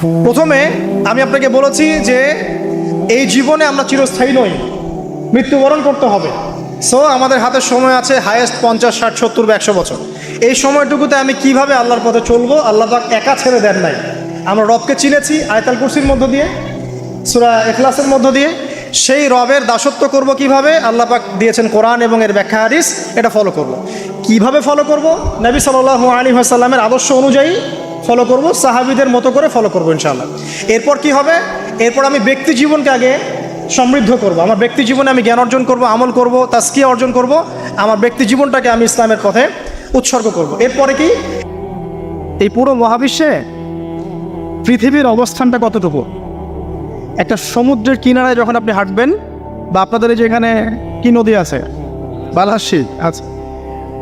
প্রথমে আমি আপনাকে বলেছি যে এই জীবনে আমরা চিরস্থায়ী নই, মৃত্যুবরণ করতে হবে। সো আমাদের হাতে সময় আছে হায়েস্ট 50, 60, 70 বা 100 বছর। এই সময়টুকুতে আমি কিভাবে আল্লাহর পথে চলবো, আল্লাহ পাক একা ছেড়ে দেন নাই। আমরা রবকে চিনেছি আয়াতুল কুরসির মধ্য দিয়ে, সূরা ইখলাসের মধ্য দিয়ে। সেই রবের দাসত্ব করব কিভাবে, আল্লাহ পাক দিয়েছেন কোরআন এবং এর ব্যাখ্যা হাদিস, এটা ফলো করব। কিভাবে ফলো করব? নবী সাল্লাল্লাহু আলাইহি ওয়াসাল্লামের আদর্শ অনুযায়ী ফলো করব, সাহাবীদের মতো করে ফলো করব ইনশাআল্লাহ। এরপর কি হবে? এরপর আমি ব্যক্তি জীবনকে আগে সমৃদ্ধ করব। আমার ব্যক্তি জীবনে আমি জ্ঞান অর্জন করব, আমল করব, তাজকিয়া অর্জন করব। আমার ব্যক্তি জীবনটাকে আমি ইসলামের পথে উৎসর্গ করব। এরপরে কি, এই পুরো মহাবিশ্বে পৃথিবীর অবস্থানটা কতটুকু? একটা সমুদ্রের কিনারায় যখন আপনি হাঁটবেন, বা আপনাদের এই যে এখানে কি নদী আছে, বালাসী আচ্ছা,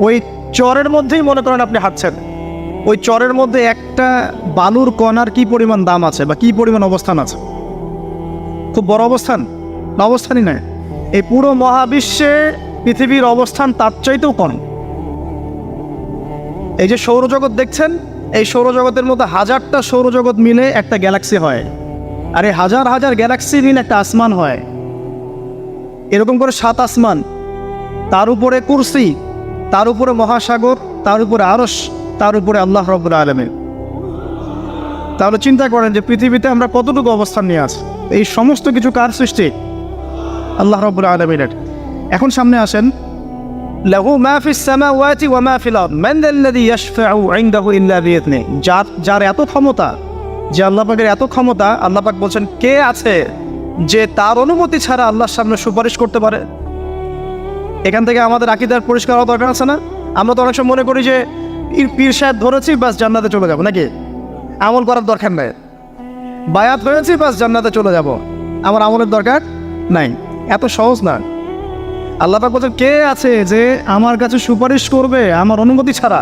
ওই চরের মধ্যেই মনে করেন আপনি হাঁটছেন, ওই চরের মধ্যে একটা বালুর কণার কি পরিমাণ দাম আছে বা কি পরিমাণ অবস্থান আছে? খুব বড় অবস্থান না? অবস্থানই নয়। এই পুরো মহাবিশ্বে পৃথিবীর অবস্থান তার চাইতেও কম। এই যে সৌরজগৎ দেখছেন, এই সৌরজগতের মধ্যে হাজারটা সৌরজগৎ মিলে একটা গ্যালাক্সি হয়, আর এই হাজার হাজার গ্যালাক্সি মিলে একটা আসমান হয়। এরকম করে 7 আসমান, তার উপরে কুরসি, তার উপরে মহাসাগর, তার উপরে আরশ, তার উপরে আল্লাহ রাব্বুল আলামিন। তাহলে চিন্তা করেন যে পৃথিবীতে আমরা কতটুকু অবস্থান নিয়ে আছি। এই সমস্ত কিছু কার সৃষ্টি? আল্লাহ রাব্বুল আলামিনের। এখন সামনে আসেন, লাহু মা ফিস সামাওয়াতি ওয়া মা ফিল আরদ মান যাল্লাযী ইয়াশফাউ ইনদাহু ইল্লা বিইذনিহি। যার এত ক্ষমতা, যে আল্লাহ পাকের এত ক্ষমতা, আল্লাহ পাক বলছেন কে আছে যে তার অনুমতি ছাড়া আল্লাহর সামনে সুপারিশ করতে পারে? এখান থেকে আমাদের আকীদার পরিষ্কার হওয়া দরকার আছে না? আমরা তো অনেক সময় মনে করি যে পীর সাহেব ধরেছি বাস জান্নাতে চলে যাব, নাকি? আমল করার দরকার নাই, বায়াত হয়েছি বাস জান্নাতে চলে যাব, আমার আমলের দরকার নাই। এত সহজ না। আল্লাহ পাক বলছেন কে আছে যে আমার কাছে সুপারিশ করবে আমার অনুমতি ছাড়া?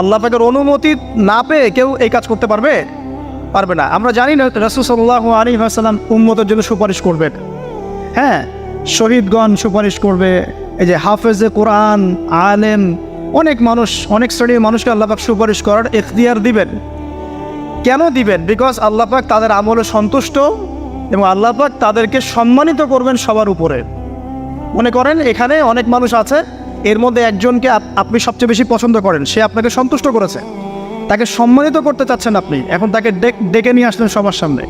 আল্লাহ পাকের অনুমতি না পেয়ে কেউ এই কাজ করতে পারবে না। আমরা জানি না রাসূল সাল্লাল্লাহু আলাইহি ওয়াসাল্লাম উম্মতের জন্য সুপারিশ করবেন। হ্যাঁ, শহীদগণ সুপারিশ করবে, এই যে হাফেজে কোরআন, আলেম, অনেক মানুষ, অনেক শ্রেণীর মানুষকে আল্লাহ পাক সুপারিশ করার ইখতিয়ার দিবেন। কেন দিবেন? বিকজ আল্লাহ পাক তাদের আমলে সন্তুষ্ট এবং আল্লাহ পাক তাদেরকে সম্মানিত করবেন সবার উপরে। মনে করেন এখানে অনেক মানুষ আছে, এর মধ্যে একজনকে আপনি সবচেয়ে বেশি পছন্দ করেন, সে আপনাকে সন্তুষ্ট করেছে, তাকে সম্মানিত করতে চাচ্ছেন আপনি। এখন তাকে ডেকে নিয়ে আসলেন সবার সামনে,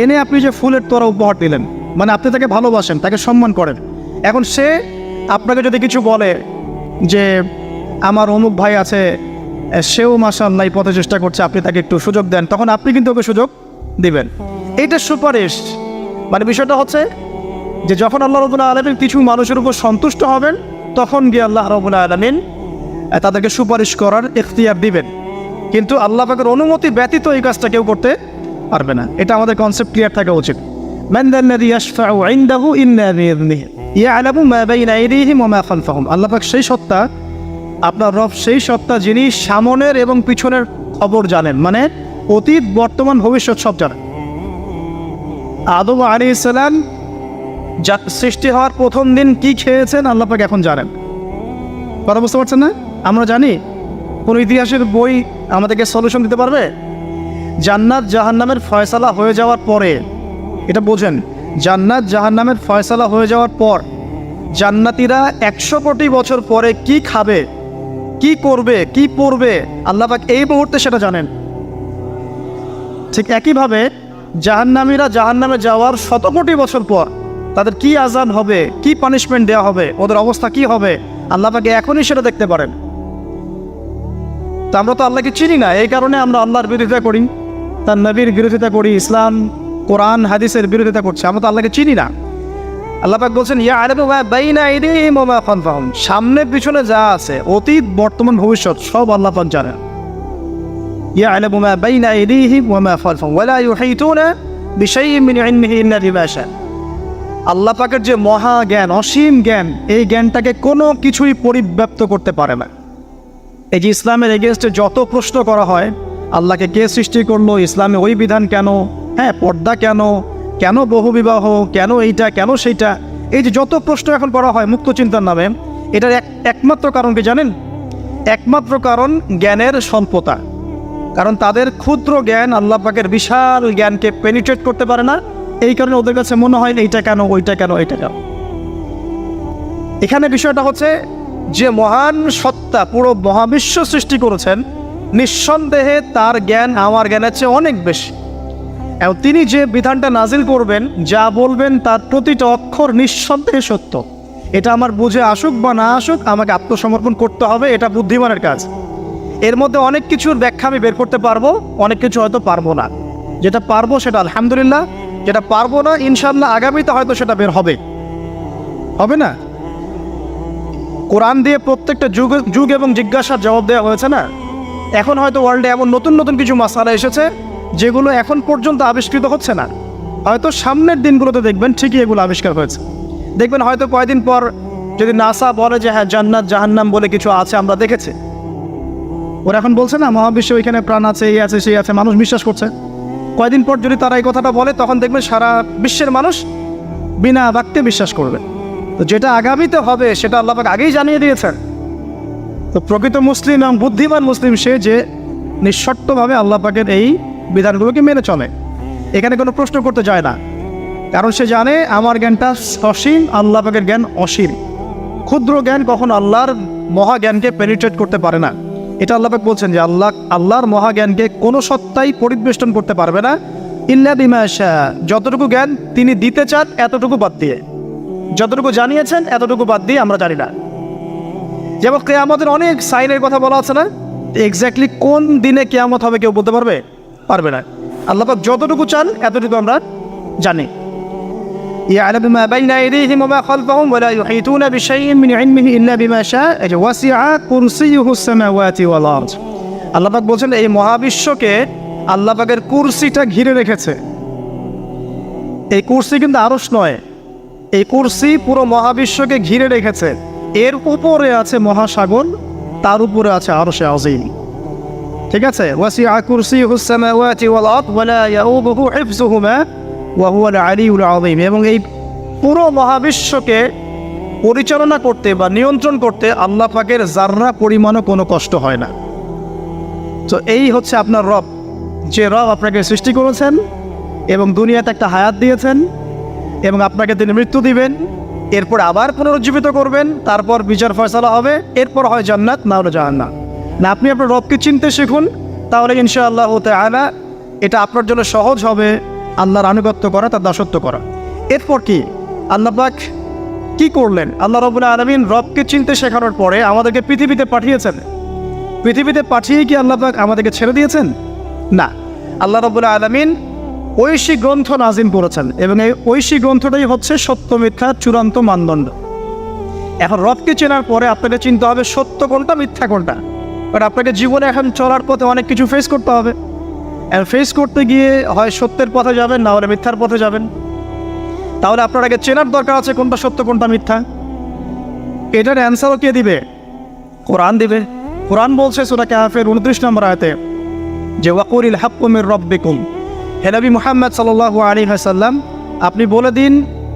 এনে আপনি যে ফুলের তোড়া উপহার দিলেন, মানে আপনি তাকে ভালোবাসেন, তাকে সম্মান করেন। এখন সে আপনাকে যদি কিছু বলে যে আমার অমুক ভাই আছে, সেও মাশাআল্লাহ এই পথে চেষ্টা করছে, আপনি তাকে একটু সুযোগ দেন, তখন আপনি কিন্তু ওকে সুযোগ দিবেন। এইটা সুপারিশ। মানে বিষয়টা হচ্ছে যে যখন আল্লাহ রাব্বুল আলামিন কিছু মানুষের উপর সন্তুষ্ট হবেন, তখন গিয়ে আল্লাহ রাব্বুল আলামিন তাদেরকে সুপারিশ করার ইখতিয়ার দিবেন। কিন্তু আল্লাহ পাকের অনুমতি ব্যতীত এই কাজটা কেউ করতে পারবে না। এটা আমাদের কনসেপ্ট ক্লিয়ার থাকা উচিত। মান যাল্লাযী ইয়াশফাউ ইনদাহু ইল্লা বিইذনিহি ইয়ালামু মা বাইনা আইদিহিম ওয়া মা খালফাহুম। আল্লাহ পাক সেই সত্তা, আপনার রব সেই সত্তা যিনি সামনের এবং পিছনের খবর জানেন, মানে অতীত, বর্তমান, ভবিষ্যৎ সব জানেন। আদম আলাইহিস সালাম সৃষ্টি হওয়ার প্রথম দিন কি খেয়েছেন আল্লাহ পাক এখন জানেন। কথা বুঝতে পারছেন না? আমরা জানি? কোনো ইতিহাসের বই আমাদেরকে সলিউশন দিতে পারবে? জান্নাত জাহান্নামের ফয়সালা হয়ে যাওয়ার পরে, এটা বোঝেন, জান্নাত জাহান্নামের ফয়সালা হয়ে যাওয়ার পর জান্নাতীরা 100 কোটি বছর পরে কি খাবে, কি করবে, কি পড়বে, আল্লাহ পাক এই মুহূর্তে সেটা জানেন। ঠিক একইভাবে জাহান্নামীরা জাহান্নামে যাওয়ার 100 কোটি বছর পর তাদের কি আযাব হবে, কি পানিশমেন্ট দেওয়া হবে, ওদের অবস্থা কি হবে, আল্লাহ পাক এখনই সেটা দেখতে পারেন। তো আমরা তো আল্লাহকে চিনি না, এই কারণে আমরা আল্লাহর বিরোধিতা করি, তার নবীর বিরোধিতা করি, ইসলাম, কোরআন, হাদিসের বিরোধিতা করছি। আমরা তো আল্লাহকে চিনি না। আল্লাহ পাক বলছেন ইয়ালামু মা বাইনা আইদিহিম ওয়া মা খালফাহুম। সামনে পিছনে যা আছে, অতীত, বর্তমান, ভবিষ্যৎ সব আল্লাহ পাক জানেন। ইয়ালামু মা বাইনা আইদিহিম ওয়া মা খালফাহুম ওয়া লা ইউহিতুনা বিশাইইন মিন ইলমিহি ইল্লা বিমা শা। আল্লাহ পাকের যে মহা জ্ঞান, অসীম জ্ঞান, এই জ্ঞানটাকে কোনো কিছুই পরিব্যাপ্ত করতে পারে না। এই যে ইসলামের এগেনস্টে যত প্রশ্ন করা হয়, আল্লাহকে কে সৃষ্টি করলো, ইসলামে ওই বিধান কেন, হ্যাঁ পর্দা কেন, কেন বহুবিবাহ, কেন এইটা, কেন সেইটা, এই যে যত প্রশ্ন এখন করা হয় মুক্ত চিন্তার নামে, এটার একমাত্র কারণ কি জানেন? একমাত্র কারণ জ্ঞানের স্বল্পতা। কারণ তাদের ক্ষুদ্র জ্ঞান আল্লাহ পাকের বিশাল জ্ঞানকে পেনিট্রেট করতে পারে না। এই কারণে ওদের কাছে মনে হয় এইটা কেন, ওইটা কেন, এইটা কেন। এখানে বিষয়টা হচ্ছে যে মহান সত্তা পুরো মহাবিশ্ব সৃষ্টি করেছেন, নিঃসন্দেহে তার জ্ঞান আমার জ্ঞানের চেয়ে অনেক বেশি। এবং তিনি যে বিধানটা নাজিল করবেন, যা বলবেন তার প্রতিটা অক্ষর নিঃসন্দেহে সত্য। এটা আমার বুঝে আসুক বা না আসুক, আমাকে আত্মসমর্পণ করতে হবে, এটা বুদ্ধিমানের কাজ। এর মধ্যে অনেক কিছুর ব্যাখ্যা আমি বের করতে পারবো, অনেক কিছু হয়তো পারবো না। যেটা পারবো সেটা আলহামদুলিল্লাহ, যেটা পারবো না ইনশাআল্লাহ আগামীতে হয়তো সেটা বের হবে, হবে না? কোরআন দিয়ে প্রত্যেকটা যুগ এবং জিজ্ঞাসার জবাব দেওয়া হয়েছে না। এখন হয়তো ওয়ার্ল্ডে এমন নতুন নতুন কিছু মাসালা এসেছে যেগুলো এখন পর্যন্ত আবিষ্কৃত হচ্ছে না। হয়তো সামনের দিনগুলোতে দেখবেন ঠিকই এগুলো আবিষ্কার হয়েছে। দেখবেন হয়তো কয়েকদিন পর যদি নাসা বলে যে হ্যাঁ জান্নাত জাহান্নাম বলে কিছু আছে, আমরা দেখেছি, ওরা এখন বলছে না মহাবিশ্বে ওইখানে প্রাণ আছে, এই আছে, সেই আছে, মানুষ বিশ্বাস করছে। কয়েকদিন পর যদি তারা এই কথাটা বলে, তখন দেখবেন সারা বিশ্বের মানুষ বিনা বাক্যে বিশ্বাস করবে। তো যেটা আগামীতে হবে সেটা আল্লাহ পাক আগেই জানিয়ে দিয়েছেন। তো প্রকৃত মুসলিম এবং বুদ্ধিমান মুসলিম সে যে নিঃশর্তভাবে আল্লাহ পাকের এই বিধানগুলোকে মেনে চলে, এখানে কোনো প্রশ্ন করতে যায় না। কারণ সে জানে আমার জ্ঞানটা অসীম, আল্লাহ পাকের জ্ঞান অসীম। ক্ষুদ্র জ্ঞান কখন আল্লাহর মহাজ্ঞানকে পেনিট্রেট করতে পারে না। এটা আল্লাহ পাক বলছেন যে আল্লাহর মহাজ্ঞানকে কোনো সত্তাই পরিবেষ্টন করতে পারবে না, ইল্লা বিমা শা, যতটুকু জ্ঞান তিনি দিতে চান এতটুকু বাদ দিয়ে, যতটুকু জানিয়েছেন এতটুকু বাদ দিয়ে আমরা জানি না। যেমন কিয়ামতের অনেক সাইনের কথা বলা আছে না, এক্স্যাক্টলি কোন দিনে কিয়ামত হবে কেউ বলতে পারবে না। আল্লাহ পাক যতটুকু চান এতটুকু আমরা জানি। يعلم ما بين أيديهم وما خلفهم ولا يحيطون بشيء من علمه إلا بما شاء وسع كرسيه السماوات والأرض। আল্লাহ পাক বলছেন এই মহাবিশ্বকে আল্লাহ পাকের কুরসিটা ঘিরে রেখেছে। এই কুরসি কিন্তু আরশ নয়, এই কুরসি পুরো মহাবিশ্বকে ঘিরে রেখেছে। এর উপরে আছে মহাসাগর, তার উপরে আছে আরশে আযীম। ঠিক আছে, ওয়াসিআ কুরসিয়ুহুস সামাওয়াতি ওয়াল আরদ ওয়ালা ইয়াউদুহু হিফযুহুমা ওয়া হুয়াল আলিয়্যুল আযীম। এবং এই পুরো মহাবিশ্বকে পরিচালনা করতে বা নিয়ন্ত্রণ করতে আল্লাহ পাকের যাররা পরিমাণও কোনো কষ্ট হয় না। তো এই হচ্ছে আপনার রব, যে রব আপনাকে সৃষ্টি করেছেন এবং দুনিয়াতে একটা হায়াত দিয়েছেন, এবং আপনাকে তিনি মৃত্যু দিবেন, এরপর আবার পুনরুজ্জীবিত করবেন, তারপর বিচার ফয়সালা হবে, এরপর হয় জান্নাত না হলে জাহান্নাম। না, আপনি আপনার রবকে চিনতে শিখুন, তাহলে ইনশাআল্লাহ তাআলা এটা আপনার জন্য সহজ হবে আল্লাহর আনুগত্য করা, তার দাসত্ব করা। এরপর কি আল্লাহ পাক কি করলেন? আল্লাহ রাব্বুল আলামিন রবকে চিনতে শেখানোর পরে আমাদেরকে পৃথিবীতে পাঠিয়েছেন। পৃথিবীতে পাঠিয়ে কি আল্লাহ পাক আমাদেরকে ছেড়ে দিয়েছেন? না, আল্লাহ রাব্বুল আলামিন ঐশী গ্রন্থ নাজিল করেছেন, এবং এই ঐশী গ্রন্থটাই হচ্ছে সত্য মিথ্যার চূড়ান্ত মানদণ্ড। এখন রবকে চেনার পরে আপনাকে চিনতে হবে সত্য কোনটা, মিথ্যা কোনটা। কারণ আপনাকে জীবনে এখন চলার পথে অনেক কিছু ফেস করতে হবে, আর ফেস করতে গিয়ে হয় সত্যের পথে যাবেন, না হলে মিথ্যার পথে যাবেন। তাহলে আপনার আগে চেনার দরকার আছে কোনটা সত্য কোনটা মিথ্যা। এটার অ্যান্সারও কে দিবে? কোরআন দিবে। কোরআন বলছে সূরা কাহফের 29 নম্বর আয়াতে যে ওয়াকুলিল হাক্কু মির রাব্বিকুম, হে নবী মুহাম্মদ সাল্লাল্লাহু আলাইহি ওয়াসাল্লাম আপনি বলে দিন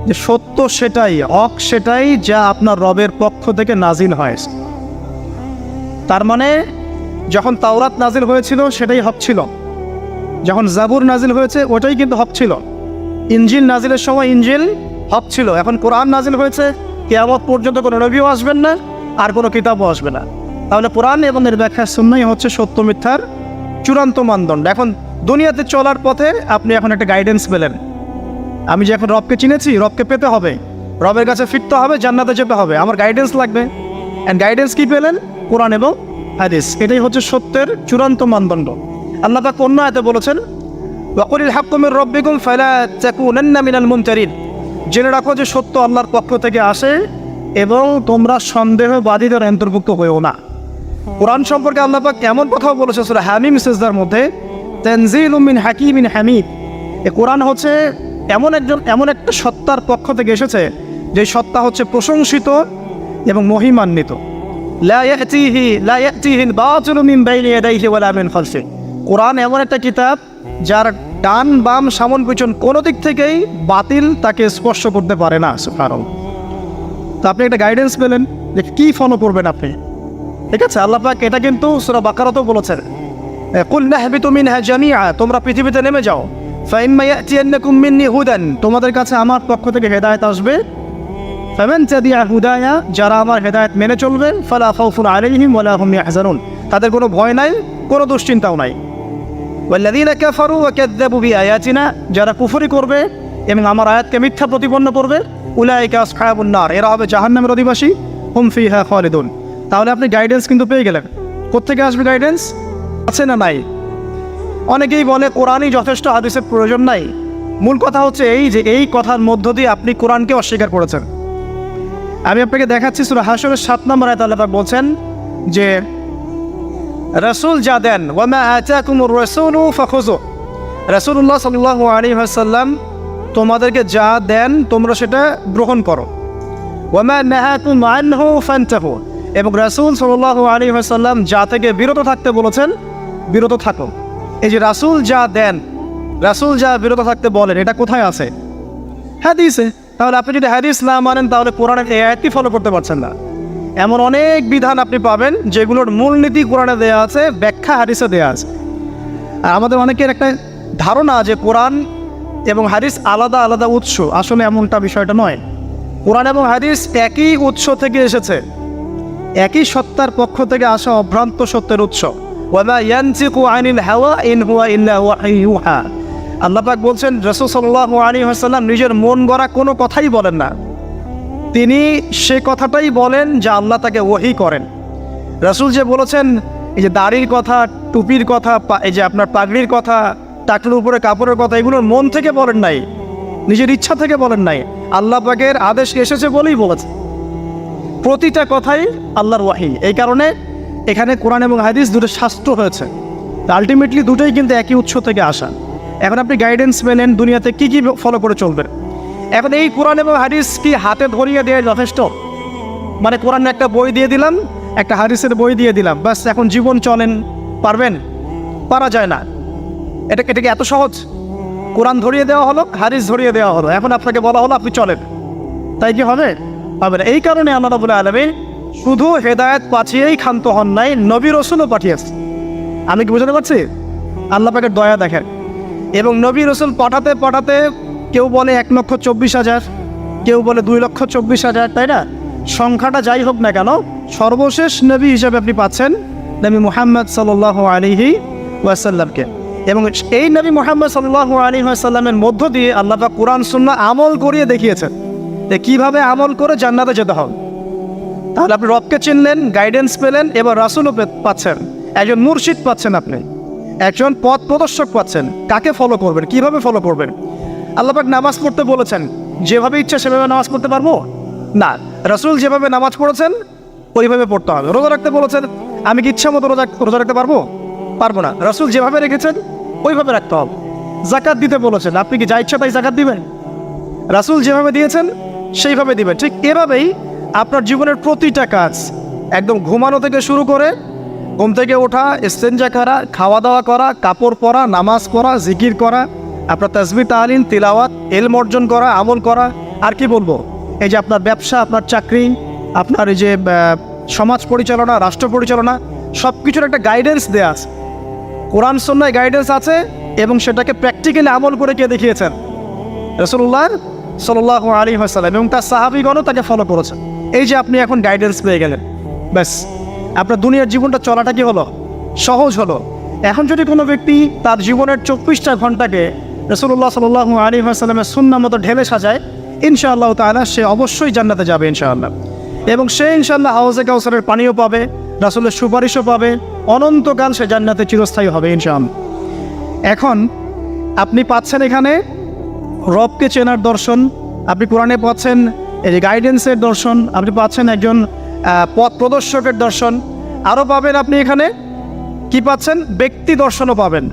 যে সত্য সেটাই, হক সেটাই যা আপনার রবের পক্ষ থেকে নাজিল হয়। তার মানে যখন তাওরাত নাজিল হয়েছিল সেটাই হক ছিল, যখন জাবুর নাজিল হয়েছে ওটাই কিন্তু হক ছিল, ইনজিল নাজিলের সময় ইনজিল হক ছিল। এখন কোরআন নাজিল হয়েছে, কিয়ামত পর্যন্ত কোনো নবীও আসবেন না, আর কোনো কিতাবও আসবে না। তাহলে কোরআন এবং এর ব্যাখ্যা সুন্নাহই হচ্ছে সত্য মিথ্যার চূড়ান্ত মানদণ্ড। এখন দুনিয়াতে চলার পথে আপনি এখন একটা গাইডেন্স পেলেন। আমি যে এখন রবকে চিনেছি, রবকে পেতে হবে, রবের কাছে ফিরতে হবে, জান্নাতে যেতে হবে, আমার গাইডেন্স লাগবে। অ্যান্ড গাইডেন্স কি পেলেন? কোরআন এবং হাদিস। এটাই হচ্ছে সত্যের চূড়ান্ত মানদণ্ড। আল্লাহ পাক অন্য আয়াতে বলেছেন ওয়াকুলিল হাক্কু মির রাব্বিকুম ফালা তাকুনান্না মিনাল মুমতারিন, জেনে রাখো যে সত্য আল্লাহর পক্ষ থেকে আসে এবং তোমরা সন্দেহবাদীদের অন্তর্ভুক্ত হয়েও না। কোরআন সম্পর্কে আল্লাহ পাক এমন কথাও বলেছে সূরা হামিম সিজদার মধ্যে, তানজিলুম মিন হাকিমিন হামিদ। এই কোরআন হচ্ছে এমন একটা সত্তার পক্ষ থেকে এসেছে যে সত্তা হচ্ছে প্রশংসিত এবং মহিমান্বিত। লা ইয়াতিহিল বাতিলু মিন বাইনি ইয়াদাইহি ওয়ালা মিন খালফিহি। কোরআন এমন একটা কিতাব যার ডান বাম সামন পিছন কোনো দিক থেকেই বাতিল তাকে স্পর্শ করতে পারে না। সুবহানাল্লাহ। তো আপনি একটা গাইডেন্স পেলেন যে কী ফলো করবেন আপনি। ঠিক আছে, আল্লাহ পাক এটা কিন্তু সূরা বাকারাতেও বলেছেন কুল নাহবিতু মিনহা জামিআ, তোমরা পৃথিবীতে নেমে যাও। ফাইম্মা ইয়াতিয়ান্নাকুম মিন্নি হুদান, তোমাদের কাছে আমার পক্ষ থেকে হেদায়েত আসবে। ফামান তাবিআ হুদায়া, যারা আমার হেদায়েত মেনে চলবে, ফালা খাউফুন আলাইহিম ওয়ালা হুম ইয়াহজানুন, তাদের কোনো ভয় নাই, কোনো দুশ্চিন্তাও নাই। ওয়াল্লাযীনা কাফারু ওয়া কাযযাবু বিআয়াতিনা, যারা কুফরি করবে এবং আমার আয়াতকে মিথ্যা প্রতিপন্ন করবে, উলাইকা আসহাবুন নার, এরা হবে জাহান্নামের অধিবাসী, হুম ফিহা খালিদুন। তাহলে আপনি গাইডেন্স কিন্তু পেয়ে গেলেন। কোত্থেকে আসবে গাইডেন্স? আছে না নাই? অনেকেই বলে কোরআনই যথেষ্ট, হাদিসের প্রয়োজন নাই। মূল কথা হচ্ছে এই যে এই কথার মধ্য দিয়ে আপনি কোরআনকে অস্বীকার করেছেন। আমি আপনাকে দেখাচ্ছি সূরা হাশরের 7 নম্বর আয়াতে আল্লাহ পাক বলছেন যে রাসূল যা দেন, ওয়া মা আতাকুমুর রাসূলু ফাখুযু, রাসূলুল্লাহ সাল্লাল্লাহু আলাইহি ওয়াসাল্লাম তোমাদেরকে যা দেন তোমরা সেটা গ্রহণ করো। ওয়া মা নাহাকুম আনহু ফান্তাহু, এবং রাসূল সাল্লাল্লাহু আলাইহি ওয়াসাল্লাম যা থেকে বিরত থাকতে বলেছেন বিরত থাকো। এই যে রাসূল যা দেন, রাসূল যা বিরত থাকতে বলেন, এটা কোথায় আছে? হাদিসে। তাহলে আপনি যদি হাদিস না মানেন তাহলে কোরআনের এই আয়াতটি ফলো করতে পারছেন না। এমন অনেক বিধান আপনি পাবেন যেগুলোর মূলনীতি কোরআনে দেয়া আছে, ব্যাখ্যা হাদিসে দেয়া আছে। আর আমাদের অনেকের একটা ধারণা যে কোরআন এবং হাদিস আলাদা আলাদা উৎস, আসলে এমনটা বিষয়টা নয়। কোরআন এবং হাদিস একই উৎস থেকে এসেছে, একই সত্তার পক্ষ থেকে আসা অভ্রান্ত সত্যের উৎস। ওয়া মা ইয়ানতিকু আনিল হাওয়া ইন হুয়া ইল্লা ওয়াহয়ুন ইউহা, আল্লাহ পাক বলছেন রাসূল সাল্লাল্লাহু আলাইহি ওয়াসাল্লাম নিজের মন গড়া কোনো কথাই বলেন না, তিনি সে কথাটাই বলেন যা আল্লাহ তাকে ওহী করেন। রাসূল যে বলেছেন এই যে দাড়ির কথা, টুপির কথা, এই যে আপনার পাগড়ির কথা, টাকলুর উপরে কাপড়ের কথা, এগুলোর মন থেকে বলেন নাই, নিজের ইচ্ছা থেকে বলেন নাই, আল্লাহ পাকের আদেশ এসেছে বলেই বলেছে। প্রতিটা কথাই আল্লাহর ওয়াহী। এই কারণে এখানে কোরআন এবং হাদিস দুটো শাস্ত্র হয়েছে, আলটিমেটলি দুটোই কিন্তু একই উৎস থেকে আসা। এখন আপনি গাইডেন্স পেলেন দুনিয়াতে কী কী ফলো করে চলবেন। এখন এই কোরআন এবং হাদিস কি হাতে ধরিয়ে দেওয়া যথেষ্ট? মানে কোরআনে একটা বই দিয়ে দিলাম, একটা হাদিসের বই দিয়ে দিলাম, বাস এখন জীবন চলেন, পারবেন? পারা যায় না। এটা কি এত সহজ? কোরআন ধরিয়ে দেওয়া হলো, হাদিস ধরিয়ে দেওয়া হলো, এখন আপনাকে বলা হলো আপনি চলেন, তাই কি হবে? হবে না। এই কারণে আল্লাহ রাব্বুল আলামিন শুধু হেদায়েত পাঠিয়েই ক্ষান্ত হন নাই, নবী রাসূলও পাঠিয়েছে। আমি কি বুঝতে পারছি? আল্লাহ পাকের দয়া দেখেন। এবং নবী রাসূল পাঠাতে পাঠাতে কেউ বলে 1,24,000, কেউ বলে 2,24,000, তাই না? সংখ্যাটা যাই হোক না কেন, সর্বশেষ নবী হিসেবে আপনি পাচ্ছেন নবী মুহাম্মদ সাল্লাল্লাহু আলাইহি ওয়াসাল্লামকে। এবং এই নবী মুহাম্মদ সাল্লাল্লাহু আলাইহি ওয়াসাল্লামের মধ্য দিয়ে আল্লাহ পাক কোরআন সুন্নাহ আমল করিয়ে দেখিয়েছেন যে কীভাবে আমল করে জান্নাতে যেতে হবে। তাহলে আপনি রবকে চিনলেন, গাইডেন্স পেলেন, এবার রাসূলও পাচ্ছেন, একজন মুর্শিদ পাচ্ছেন, আপনি একজন পথ প্রদর্শক পাচ্ছেন। কাকে ফলো করবেন, কিভাবে ফলো করবেন? আল্লাহ পাক নামাজ পড়তে বলেছেন, যেভাবে ইচ্ছা সেভাবে নামাজ পড়তে পারবো না। রাসূল যেভাবে নামাজ পড়েছেন ওইভাবে পড়তে হবে। রোজা রাখতে বলেছেন, আমি কি ইচ্ছা মতো রোজা রাখতে পারবো? পারবো না। রাসূল যেভাবে রেখেছেন ওইভাবে রাখতে হবে। জাকাত দিতে বলেছেন, আপনি কি যা ইচ্ছা তাই জাকাত দিবেন? রাসূল যেভাবে দিয়েছেন সেইভাবে দিবেন। ঠিক এভাবেই আপনার জীবনের প্রতিটা কাজ, একদম ঘুমানো থেকে শুরু করে ঘুম থেকে ওঠা, ইস্তেঞ্জা করা, খাওয়া দাওয়া করা, কাপড় পরা, নামাজ পড়া, জিকির করা, আপনার তাসবিহ তাহলিল তিলাওয়াত, ইলম অর্জন করা, আমল করা, আর কি বলবো, এই যে আপনার ব্যবসা, আপনার চাকরি, আপনার এই যে সমাজ পরিচালনা, রাষ্ট্র পরিচালনা, সব কিছুর একটা গাইডেন্স দেয়া আছে। কোরআন সুন্নাহয় গাইডেন্স আছে এবং সেটাকে প্র্যাকটিক্যালি আমল করে কে দেখিয়েছেন? রাসূলুল্লাহ সাল্লাল্লাহু আলাইহি ওয়াসাল্লাম এবং তার সাহাবীগণও তাকে ফলো করেছেন। এই যে আপনি এখন গাইডেন্স পেয়ে গেলেন, ব্যাস আপনার দুনিয়ার জীবনটা চলাটা কি হলো? সহজ হলো। এখন যদি কোনো ব্যক্তি তার জীবনের 24টা ঘন্টাকে রাসূলুল্লাহ সাল্লাল্লাহু আলাইহি ওয়াসাল্লামের সুন্নাহ মতো ঢেলে সাজায়, ইনশাআল্লাহ তাআলা সে অবশ্যই জান্নাতে যাবে ইনশাআল্লাহ। এবং সে ইনশাআল্লাহ হাউজে কাউসারের পানিও পাবে, রাসূলের সুপারিশও পাবে, অনন্তকাল সে জান্নাতে চিরস্থায়ী হবে ইনশাআল্লাহ। এখন আপনি পাচ্ছেন এখানে রবকে চেনার দর্শন, আপনি কোরআনে পাচ্ছেন এই যে গাইডেন্সের দর্শন, আপনি পাচ্ছেন একজন পথ প্রদর্শকের দর্শন, আরও পাবেন আপনি এখানে কি পাচ্ছেন? ব্যক্তি দর্শনও পাবেন।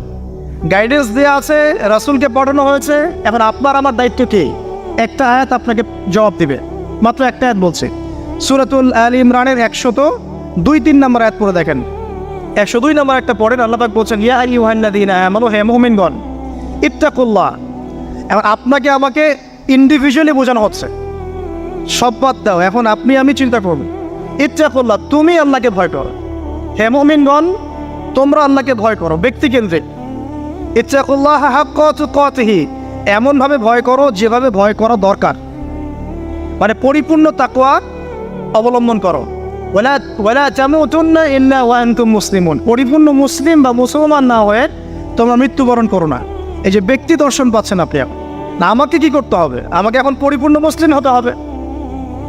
গাইডেন্স দেওয়া আছে, রাসূলকে পাঠানো হয়েছে। এখন আপনার আমার দায়িত্ব কি? একটা আয়াত আপনাকে জবাব দিবে, মাত্র একটা আয়াত বলছে। সূরাতুল আল ইমরানের 102-3 নম্বর আয়াত পড়ে দেখেন। 102 নম্বর একটা পড়েন, আল্লাহ পাক বলছেন, ইয়া আইয়ুহাল্লাযীনা আমানু, হে মুমিনগণ, ইত্তাকুল্লাহ। এখন আপনাকে আমাকে ইন্ডিভিজুয়ালি বোঝানো হচ্ছে, সব বাদ দাও, এখন আপনি আমি চিন্তা করব। ইত্তাকুল্লাহ, তুমি আল্লাহকে ভয় করো। হে মুমিনগণ, তোমরা আল্লাহকে ভয় করো, ব্যক্তিকেন্দ্রিক। ইত্তাকুল্লাহ হাক্কা তুকাতিহি, এমনভাবে ভয় করো যেভাবে ভয় করা দরকার, মানে পরিপূর্ণ তাকওয়া অবলম্বন করো। ওয়ালা তামুতুন্না ইল্লা ওয়া আনতুম মুসলিমুন, পরিপূর্ণ মুসলিম বা মুসলমান না হয়ে তোমরা মৃত্যুবরণ করো না। এই যে ব্যক্তি দর্শন পাচ্ছেন আপনি এখন, না আমাকে কি করতে হবে? আমাকে এখন পরিপূর্ণ মুসলিম হতে হবে।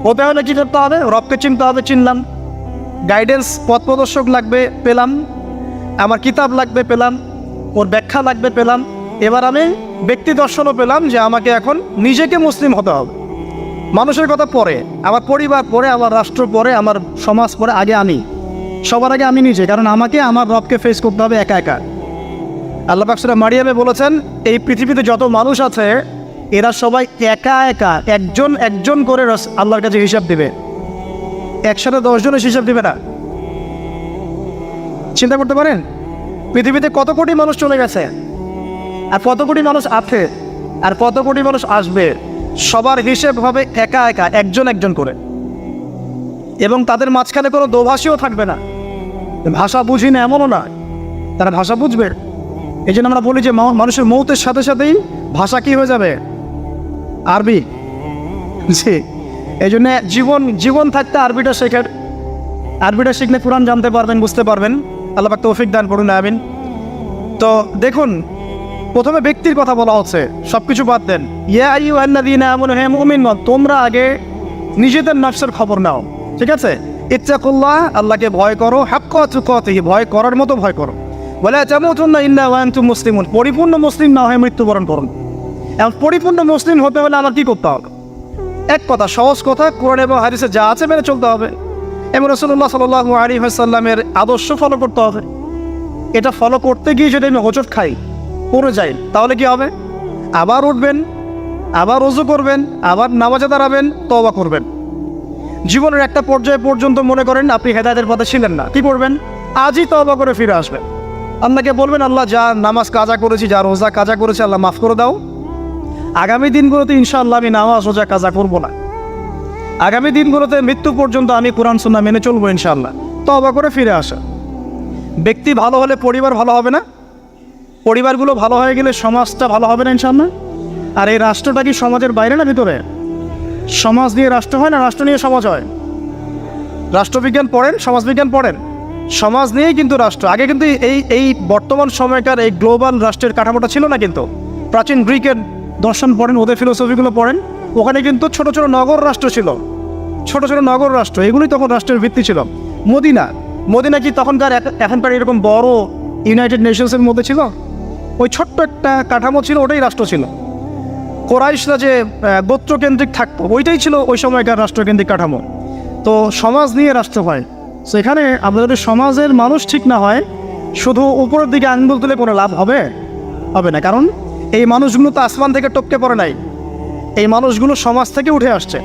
হতে হলে কী করতে হবে? রবকে চিনতে হবে, চিনলাম। গাইডেন্স, পথ প্রদর্শক লাগবে, পেলাম। আমার কিতাব লাগবে, পেলাম। ওর ব্যাখ্যা লাগবে, পেলাম। এবার আমি ব্যক্তি দর্শনও পেলাম যে আমাকে এখন নিজেকে মুসলিম হতে হবে। মানুষের কথা পরে, আমার পরিবার পরে, আমার রাষ্ট্র পরে, আমার সমাজ পরে, আগে আমি, সবার আগে আমি নিজে। কারণ আমাকে আমার রবকে ফেস করতে হবে একা একা। আল্লাহ পাক সূরা মারিয়ামে বলেছেন, এই পৃথিবীতে যত মানুষ আছে এরা সবাই একা একা একজন একজন করে আল্লাহর কাছে হিসাব দেবে। একসাথে 10 জনের হিসাব দেবে না। চিন্তা করতে পারেন পৃথিবীতে কত কোটি মানুষ চলে গেছে, আর কত কোটি মানুষ আছে, আর কত কোটি মানুষ আসবে। সবার হিসেব হবে একা একা, একজন একজন করে। এবং তাদের মাঝখানে কোনো দোভাষীও থাকবে না। ভাষা বুঝি না এমনও না, তারা ভাষা বুঝবে। এই জন্য আমরা বলি যে মানুষের মৌতের সাথে সাথেই ভাষা কি হয়ে যাবে? আরবি। জি, এই জন্য জীবন থাকতে আরবিটা শেখার। আরবিটা শিখলে কোরআন জানতে পারবেন, বুঝতে পারবেন। আল্লাহ পাক তৌফিক দান করুন, আমিন। তো দেখুন, প্রথমে ব্যক্তির কথা বলা হচ্ছে, সব কিছু বাদ দেন। ইয়া আইয়ুহাল্লাযীনা আমানু, হে মুমিনগণ, তোমরা আগে নিজেদের নফসের খবর নাও, ঠিক আছে? ইত্তাকুল্লাহ, আল্লাহকে ভয় করো, হাক্কা তুকাতিহি, ভয় করার মতো ভয় করো। ওয়ালা তামুতুন্না ইল্লা ওয়া আনতুম মুসলিমুন, পরিপূর্ণ মুসলিম না হয়ে মৃত্যুবরণ করুন। এখন পরিপূর্ণ মুসলিম হতে হলে আমার কী করতে হবে? এক কথা, সহজ কথা, কোরআন এবং হাদিসে যা আছে মেনে চলতে হবে এবং রাসূলুল্লাহ সাল্লাল্লাহু আলাইহি ওয়াসাল্লামের আদর্শ ফলো করতে হবে। এটা ফলো করতে গিয়ে যদি আমি হোঁচট খাই, পড়ে যাই, তাহলে কি হবে? আবার উঠবেন, আবার ওযু করবেন, আবার নামাজে দাঁড়াবেন, তওবা করবেন। জীবনের একটা পর্যায়ে পর্যন্ত মনে করেন আপনি হেদায়েতের পথে ছিলেন না, কি করবেন? আজই তওবা করে ফিরে আসবেন। আল্লাহকে বলবেন, আল্লাহ যা নামাজ কাজা করেছি, যা রোজা কাজা করেছি, আল্লাহ মাফ করে দাও। আগামী দিনগুলোতে ইনশাআল্লাহ আমি নামাজ রোজা কাজা করবো না। আগামী দিনগুলোতে মৃত্যু পর্যন্ত আমি কোরআন সুন্নাহ মেনে চলবো ইনশাআল্লাহ। তওবা করে ফিরে আসা। ব্যক্তি ভালো হলে পরিবার ভালো হবে না? পরিবারগুলো ভালো হয়ে গেলে সমাজটা ভালো হবে না ইনশাআল্লাহ? আর এই রাষ্ট্রটা কি সমাজের বাইরে না ভিতরে? সমাজ নিয়ে রাষ্ট্র হয় না, রাষ্ট্র নিয়ে সমাজ হয়? রাষ্ট্রবিজ্ঞান পড়েন, সমাজবিজ্ঞান পড়েন, সমাজ নিয়েই কিন্তু রাষ্ট্র। আগে কিন্তু এই বর্তমান সময়কার এই গ্লোবাল রাষ্ট্রের কাঠামোটা ছিল না। কিন্তু প্রাচীন গ্রিকের দর্শন পড়েন, ওদের ফিলোসফিগুলো পড়েন, ওখানে কিন্তু ছোট ছোট নগর রাষ্ট্র ছিল, ছোট ছোট নগর রাষ্ট্র, এগুলোই তখন রাষ্ট্রের ভিত্তি ছিল। মদিনা কি তখনকার এখনকার এরকম বড় ইউনাইটেড নেশনসের মধ্যে ছিল? ওই ছোট্ট একটা কাঠামো ছিল, ওটাই রাষ্ট্র ছিল। কোরাইশরা যে গোত্রকেন্দ্রিক থাকতো, ওইটাই ছিল ওই সময়কার রাষ্ট্রকেন্দ্রিক কাঠামো। তো সমাজ নিয়ে রাষ্ট্র হয়। সেখানে আমাদের সমাজের মানুষ ঠিক না হয়, শুধু উপরের দিকে আঙুল তুলে কোনো লাভ হবে না। কারণ এই মানুষগুলো তো আসমান থেকে টপকে পড়ে নাই, এই মানুষগুলো সমাজ থেকে উঠে আসছে।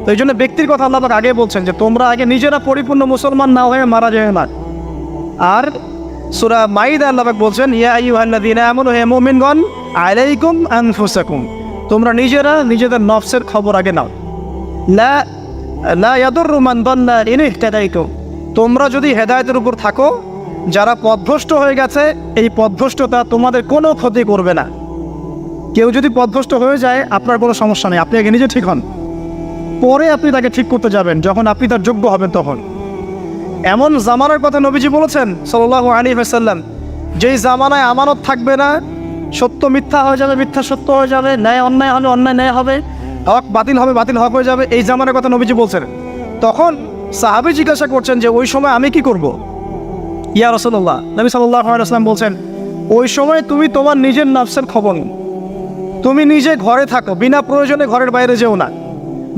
তো এই জন্য ব্যক্তির কথা আল্লাহ পাক আগে বলছেন যে তোমরা আগে নিজেরা পরিপূর্ণ মুসলমান না হয়ে মারা যায় না। আর সূরা মাইদা আল্লাহ পাক বলছেন, ইয়া আইয়ুহাল্লাযীনা আমানু, হে মুমিনগণ, আলাইকুম আনফুসাকুম, তোমরা নিজেরা নিজেদের নফসের খবর আগে নাও। লা ইয়াদুররু মান দাল্লা ইন ইহতাদাইতুম, তোমরা যদি হেদায়েতের উপর থাকো, যারা পথভ্রষ্ট হয়ে গেছে, এই পথভ্রষ্টতা তোমাদের কোনো ক্ষতি করবে না। কেউ যদি পথভ্রষ্ট হয়ে যায়, আপনার কোনো সমস্যা নেই, আপনি আগে নিজে ঠিক হন, পরে আপনি তাকে ঠিক করতে যাবেন যখন আপনি তার যোগ্য হবেন। তখন এমন জামানার কথা নবীজি বলেছেন সাল্লাল্লাহু আলাইহি ওয়াসাল্লাম, যেই জামানায় আমানত থাকবে না, সত্য মিথ্যা হয়ে যাবে, মিথ্যা সত্য হয়ে যাবে, ন্যায় অন্যায় হবে, অন্যায় ন্যায় হবে, হক বাতিল হবে, বাতিল হক হয়ে যাবে। এই জামানার কথা নবীজি বলছেন। তখন সাহাবী জিজ্ঞাসা করছেন যে ওই সময় আমি কি করব? ইয়া রাসূলুল্লাহ, নবী সাল্লাল্লাহু আলাইহি ওয়াসাল্লাম বলছেন, ওই সময় তুমি তোমার নিজের নফসের খবর নাও। তুমি নিজে ঘরে থাকো, বিনা প্রয়োজনে ঘরের বাইরে যেও না,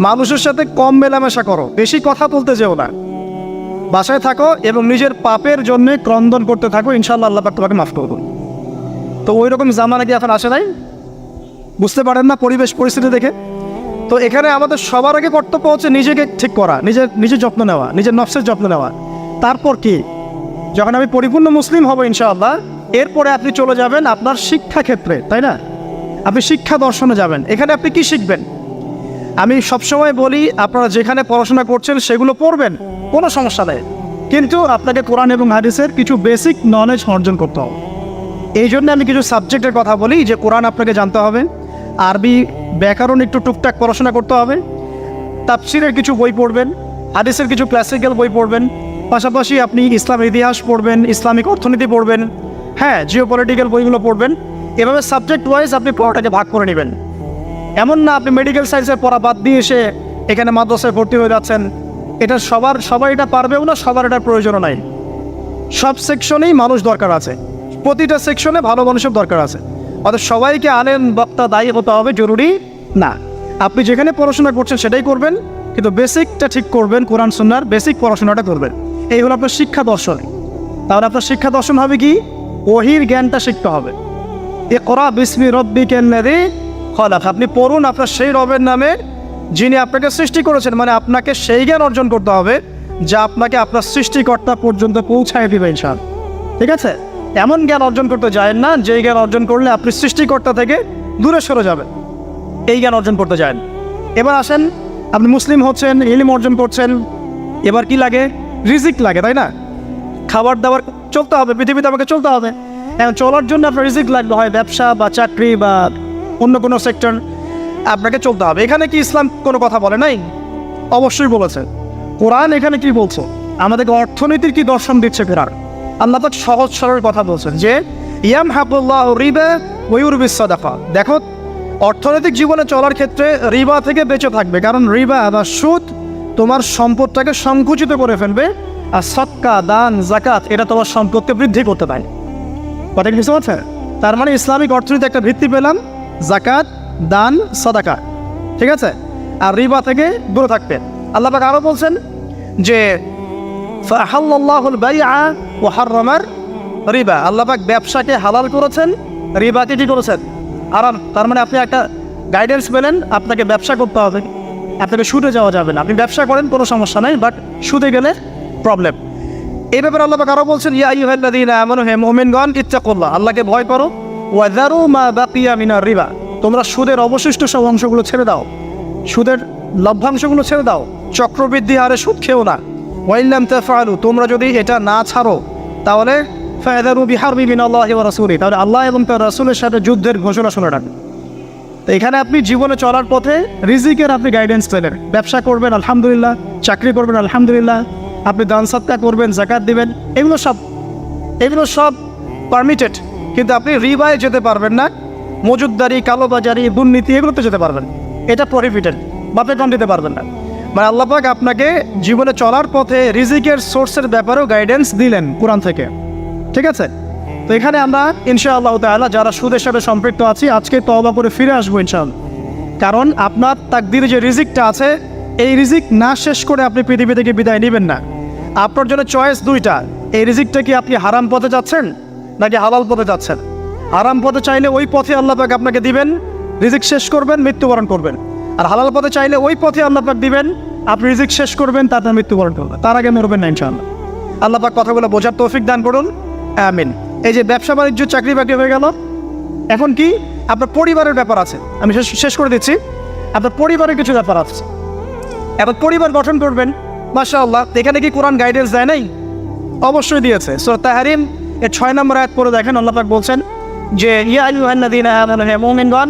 মানুষের সাথে কম মেলামেশা করো, বেশি কথা বলতে যেও না, বাসায় থাকো এবং নিজের পাপের জন্য ক্রন্দন করতে থাকো, ইনশাআল্লাহ আল্লাহ পাক তোমাকে মাফ করবেন। তো ওই রকম জামানা কি এখন আসে নাই? বুঝতে পারেন না পরিবেশ পরিস্থিতি দেখে? তো এখানে আমাদের সবার আগে কর্তব্য হচ্ছে নিজেকে ঠিক করা, নিজের যত্ন নেওয়া, নিজের নফসের যত্ন নেওয়া। তারপর কি, যখন আমি পরিপূর্ণ মুসলিম হব ইনশাআল্লাহ, এরপরে আপনি চলে যাবেন আপনার শিক্ষা ক্ষেত্রে, তাই না? আপনি শিক্ষা দর্শনে যাবেন। এখানে আপনি কি শিখবেন? আমি সবসময় বলি, আপনারা যেখানে পড়াশোনা করছেন সেগুলো পড়বেন, কোনো সমস্যা নেই। কিন্তু আপনাকে কোরআন এবং হাদিসের কিছু বেসিক নলেজ অর্জন করতে হবে। এই জন্য আমি কিছু সাবজেক্টের কথা বলি যে কোরআন আপনাকে জানতে হবে, আরবি ব্যাকরণ একটু টুকটাক পড়াশোনা করতে হবে, তাফসিরের কিছু বই পড়বেন, হাদিসের কিছু ক্লাসিক্যাল বই পড়বেন, পাশাপাশি আপনি ইসলামের ইতিহাস পড়বেন, ইসলামিক অর্থনীতি পড়বেন, হ্যাঁ জিওপলিটিক্যাল বইগুলো পড়বেন। এভাবে সাবজেক্ট ওয়াইজ আপনি পড়াটাকে ভাগ করে নেবেন। এমন না আপনি মেডিকেল সায়েন্সের পড়া বাদ দিয়ে এসে এখানে মাদ্রাসায় ভর্তি হয়ে যাচ্ছেন। এটা সবাই এটা পারবেও না, সবার এটার প্রয়োজনও নাই। সব সেকশনেই মানুষ দরকার আছে, প্রতিটা সেকশনে ভালো মানুষের দরকার আছে। অর্থাৎ সবাইকে আলেম বক্তা দায়ী হতে হবে জরুরি না। আপনি যেখানে পড়াশোনা করছেন সেটাই করবেন, কিন্তু বেসিকটা ঠিক করবেন, কোরআন সুন্নাহর বেসিক পড়াশোনাটা করবেন। এই হলো আপনার শিক্ষা দর্শন। তাহলে আপনার শিক্ষা দর্শন হবে কি? ওহির জ্ঞানটা শিখতে হবে। ইকরা বিসমি রব্বিকাল্লাযী খলাক, আপনি পড়ুন আপনার সেই রবের নামে যিনি আপনাকে সৃষ্টি করেছেন। মানে আপনাকে সেই জ্ঞান অর্জন করতে হবে যা আপনাকে আপনার সৃষ্টিকর্তা পর্যন্ত পৌঁছায় দিবে ইনশাআল্লাহ। ঠিক আছে? এমন জ্ঞান অর্জন করতে যায় না যেই জ্ঞান অর্জন করলে আপনি সৃষ্টিকর্তা থেকে দূরে সরে যাবেন, এই জ্ঞান অর্জন করতে যায়। এবার আসেন, আপনি মুসলিম হচ্ছেন, ইলম অর্জন করছেন, এবার কি লাগে? রিজিক লাগে, তাই না? খাবার দাবার চলতে হবে, পৃথিবীতে আমাকে চলতে হবে। এখন চলার জন্য আপনার রিজিক লাগবে, হয় ব্যবসা বা চাকরি বা অন্য কোনো সেক্টর, আপনাকে চলতে হবে। এখানে কি ইসলাম কোনো কথা বলে নাই? অবশ্যই বলেছে। কোরআন এখানে কি বলছে? আমাদেরকে অর্থনীতির কি দর্শন দিচ্ছে কোরআন? আল্লাহ পাক সহজ সরল কথা বলছেন যে ইয়ামহাকুল্লাহু রিবা ওয়া ইউরবিস সাদাকা। দেখো, অর্থনৈতিক জীবনে চলার ক্ষেত্রে রিবা থেকে বেঁচে থাকবে, কারণ রিবা বা সুদ তোমার সম্পদটাকে সংকুচিত করে ফেলবে, আর সদকা দান জাকাত এটা তোমার সম্পদকে বৃদ্ধি করতে পারে। কথা কি বুঝতে পারছেন? তার মানে ইসলামিক অর্থনীতি একটা ভিত্তি পেলাম, জাকাত দান সাদাকা, ঠিক আছে? আর রিবা থেকে দূরে থাকবে। আল্লাহ পাক আরও বলছেন যে ফাহাল্লাল্লাহুল বাইআ ওয়া হাররামার রিবা, আল্লাহ পাক ব্যবসাকে হালাল করেছেন, রিবাকে কি করেছেন? হারাম। তার মানে আপনি একটা গাইডেন্স পেলেন, আপনাকে ব্যবসা করতে হবে, আপনাকে সুদে যাওয়া যাবে না। আপনি ব্যবসা করেন কোনো সমস্যা নাই, বাট সুদে গেলে প্রবলেম। এই ব্যাপারে আল্লাহ পাক আরও বলছেন ইয়া আইয়ুহাল্লাযীনা আমানু হে মুমিনগণ ইত্তাকুল্লাহ, আল্লাহকে ভয় করো, ওয়া যারু মা বাকিয়া মিনার রিবা, তোমরা সুদের অবশিষ্ট সব অংশগুলো ছেড়ে দাও, সুদের লভ্যাংশগুলো ছেড়ে দাও, চক্রবৃদ্ধি হারে সুদ খেও না। ওয়াইল্লাম তাফআলু, তোমরা যদি এটা না ছাড়ো তাহলে ফাযারু বিহারবি মিনাল্লাহি ওয়া রাসূলিহি, তাহলে আল্লাহ এবং তার রাসূলের সাথে যুদ্ধের ঘোষণা শুনে রাখবেন। তো এখানে আপনি জীবনে চলার পথে রিজিকের আপনি গাইডেন্স পেলেন। ব্যবসা করবেন আলহামদুলিল্লাহ, চাকরি করবেন আলহামদুলিল্লাহ, আপনি দান সাদকা করবেন, যাকাত দিবেন, এগুলো সব পারমিটেড। কিন্তু আপনি রিবায় যেতে পারবেন না, মজুদদারি, কালোবাজারি, দুর্নীতি এগুলোতে যেতে পারবেন, এটা প্রহিবিটেড, বাপে কম দিতে পারবেন না। মানে আল্লাহ পাক আপনাকে জীবনে চলার পথে রিজিকের সোর্সের ব্যাপারেও গাইডেন্স দিলেন কোরআন থেকে। ঠিক আছে? তো এখানে আমরা ইনশাআল্লাহ তাআলা যারা সুদের সাথে সম্পৃক্ত আছি আজকে তওবা করে ফিরে আসবো ইনশাআল্লাহ। কারণ আপনার তাকদিরে যে রিজিকটা আছে, এই রিজিক না শেষ করে আপনি পৃথিবী থেকে বিদায় নেবেন না। আপনার জন্য চয়েস দুইটা, এই রিজিকটা কি আপনি হারাম পথে যাচ্ছেন নাকি হালাল পথে যাচ্ছেন? হারাম পথে চাইলে ওই পথে আল্লাহ পাক আপনাকে দিবেন, রিজিক শেষ করবেন, মৃত্যুবরণ করবেন। আর হালাল পথে চাইলে ওই পথে আল্লাহ পাক দিবেন, আপনি রিজিক শেষ করবেন, তারপর মৃত্যুবরণ করবেন, তার আগে মরবেন না ইনশাআল্লাহ। আল্লাহ পাক কথাগুলো বোঝার তৌফিক দান করুন, আমিন। এই যে ব্যবসা বাণিজ্য চাকরি বাকরি হয়ে গেল, এখন কি আপনার পরিবারের ব্যাপার আছে। আমি শেষ করে দিচ্ছি, আপনার পরিবারের কিছু ব্যাপার আছে। এখন পরিবার গঠন করবেন, মাশাআল্লাহ, এখানে কি কোরআন গাইডেন্স দেয় নাই? অবশ্যই দিয়েছে। সূরা তাহরিম এর 6 নম্বর আয়াত পড়ে দেখেন, আল্লাহ পাক বলছেন যে ইয়া আইয়ুহাল্লাযীনা আমানু হে মুমিনগণ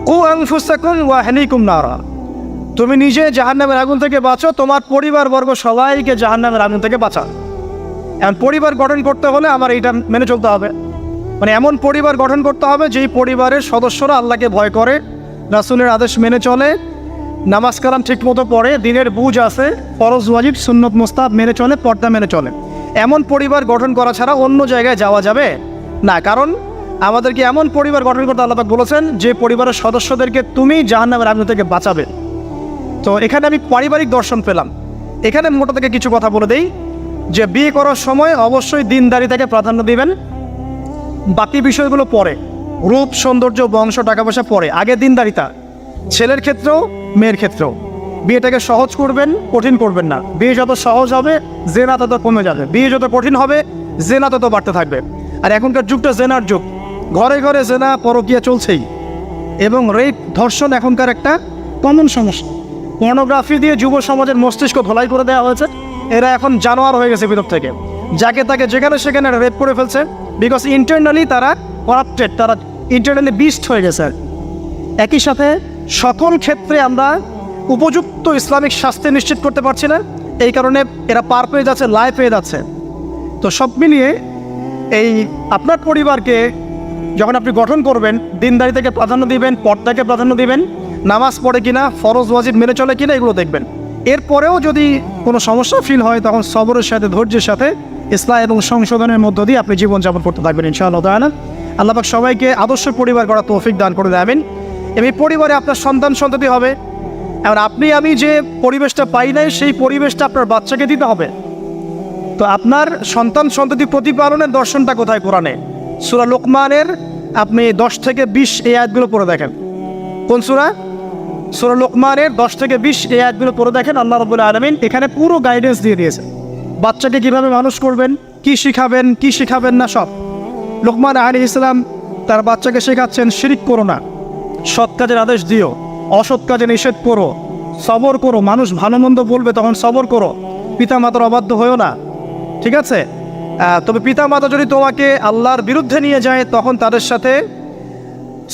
কু আনফুসাকুম ওয়া আহলিকুম নারা, তুমি নিজে জাহান্নামের আগুন থেকে বাঁচো, তোমার পরিবারবর্গ সবাইকে জাহান্নামের আগুন থেকে বাঁচাও। এখন পরিবার গঠন করতে হলে আমার এইটা মেনে চলতে হবে, মানে এমন পরিবার গঠন করতে হবে যেই পরিবারের সদস্যরা আল্লাহকে ভয় করে, রাসূলের আদেশ মেনে চলে, নামাজ কালাম ঠিক মতো পড়ে, দিনের বুঝ আছে, ফরজ ওয়াজিব সুন্নত মুস্তাহাব মেনে চলে, পর্দা মেনে চলে। এমন পরিবার গঠন করা ছাড়া অন্য জায়গায় যাওয়া যাবে না। কারণ আমাদেরকে এমন পরিবার গঠন করতে আল্লাহ পাক বলেছেন যে পরিবারের সদস্যদেরকে তুমি জাহান্নামের আগুন থেকে বাঁচাবে। তো এখানে আমি পারিবারিক দর্শন পেলাম। এখানে মোটা থেকে কিছু কথা বলে দেই যে বিয়ে করার সময় অবশ্যই দিনদারিতাকে প্রাধান্য দিবেন, বাকি বিষয়গুলো পরে, রূপ সৌন্দর্য বংশ টাকা পয়সা পরে, আগে দিনদারিতা। ছেলের ক্ষেত্রেও মেয়ের ক্ষেত্রেও বিয়েটাকে সহজ করবেন, কঠিন করবেন না। বিয়ে যত সহজ হবে জেনা তত কমে যাবে, বিয়ে যত কঠিন হবে জেনা তত বাড়তে থাকবে। আর এখনকার যুগটা জেনার যুগ, ঘরে ঘরে জেনা পরকীয়া চলছেই, এবং রেপ ধর্ষণ এখনকার একটা কমন সমস্যা। পর্নোগ্রাফি দিয়ে যুব সমাজের মস্তিষ্ক ধোলাই করে দেওয়া হয়েছে, এরা এখন জানোয়ার হয়ে গেছে ভিতর থেকে, যাকে তাকে যেখানে সেখানে রেপ করে ফেলছে, বিকজ ইন্টারনালি তারা করাপ্টেড, তারা ইন্টারনালি বিস্ট হয়ে গেছে। একই সাথে সকল ক্ষেত্রে আমরা উপযুক্ত ইসলামিক শাস্তি নিশ্চিত করতে পারছি না, এই কারণে এরা পার পেয়ে যাচ্ছে, লাইফ পেয়ে যাচ্ছে। তো সব মিলিয়ে এই আপনার পরিবারকে যখন আপনি গঠন করবেন, দিনদারিতাকে প্রাধান্য দিবেন, পর্দাকে প্রাধান্য দিবেন, নামাজ পড়ে কিনা, ফরজ ওয়াজিব মেনে চলে কিনা, এগুলো দেখবেন। এরপরেও যদি কোনো সমস্যা ফিল হয় তখন সবরের সাথে, ধৈর্যের সাথে, ইসলাম এবং সংশোধনের মধ্য দিয়ে আপনি জীবনযাপন করতে থাকবেন ইনশাআল্লাহ তাআলা। আল্লাহ পাক সবাইকে আদর্শ পরিবার গড়ার তৌফিক দান করে দেবেন। এবং এই পরিবারে আপনার সন্তান সন্ততি হবে, এবার আপনি আমি যে পরিবেশটা পাই নাই সেই পরিবেশটা আপনার বাচ্চাকে দিতে হবে। তো আপনার সন্তান সন্ততি প্রতিপালনের দর্শনটা কোথায়? কোরআনে সূরা লোকমানের আপনি 10 থেকে 20 এই আয়াতগুলো পড়ে দেখেন। কোন সূরা? সূরা লোকমানের 10 থেকে 20 এই আয়াতগুলো পড়ে দেখেন। আল্লাহ রাব্বুল আলামিন এখানে পুরো গাইডেন্স দিয়ে দিয়েছে, বাচ্চাকে কীভাবে মানুষ করবেন, কি শিখাবেন, কি শিখাবেন না সব। লোকমান আলাইহিস সালাম তার বাচ্চাকে শেখাচ্ছেন, শিরিক করো না, সৎ কাজের আদেশ দিও, অসৎ কাজে নিষেধ করো, সবর করো, মানুষ ভালো মন্দ বলবে তখন সবর করো, পিতা মাতার অবাধ্য হয়েও না, ঠিক আছে? তবে পিতা মাতা যদি তোমাকে আল্লাহর বিরুদ্ধে নিয়ে যায় তখন তাদের সাথে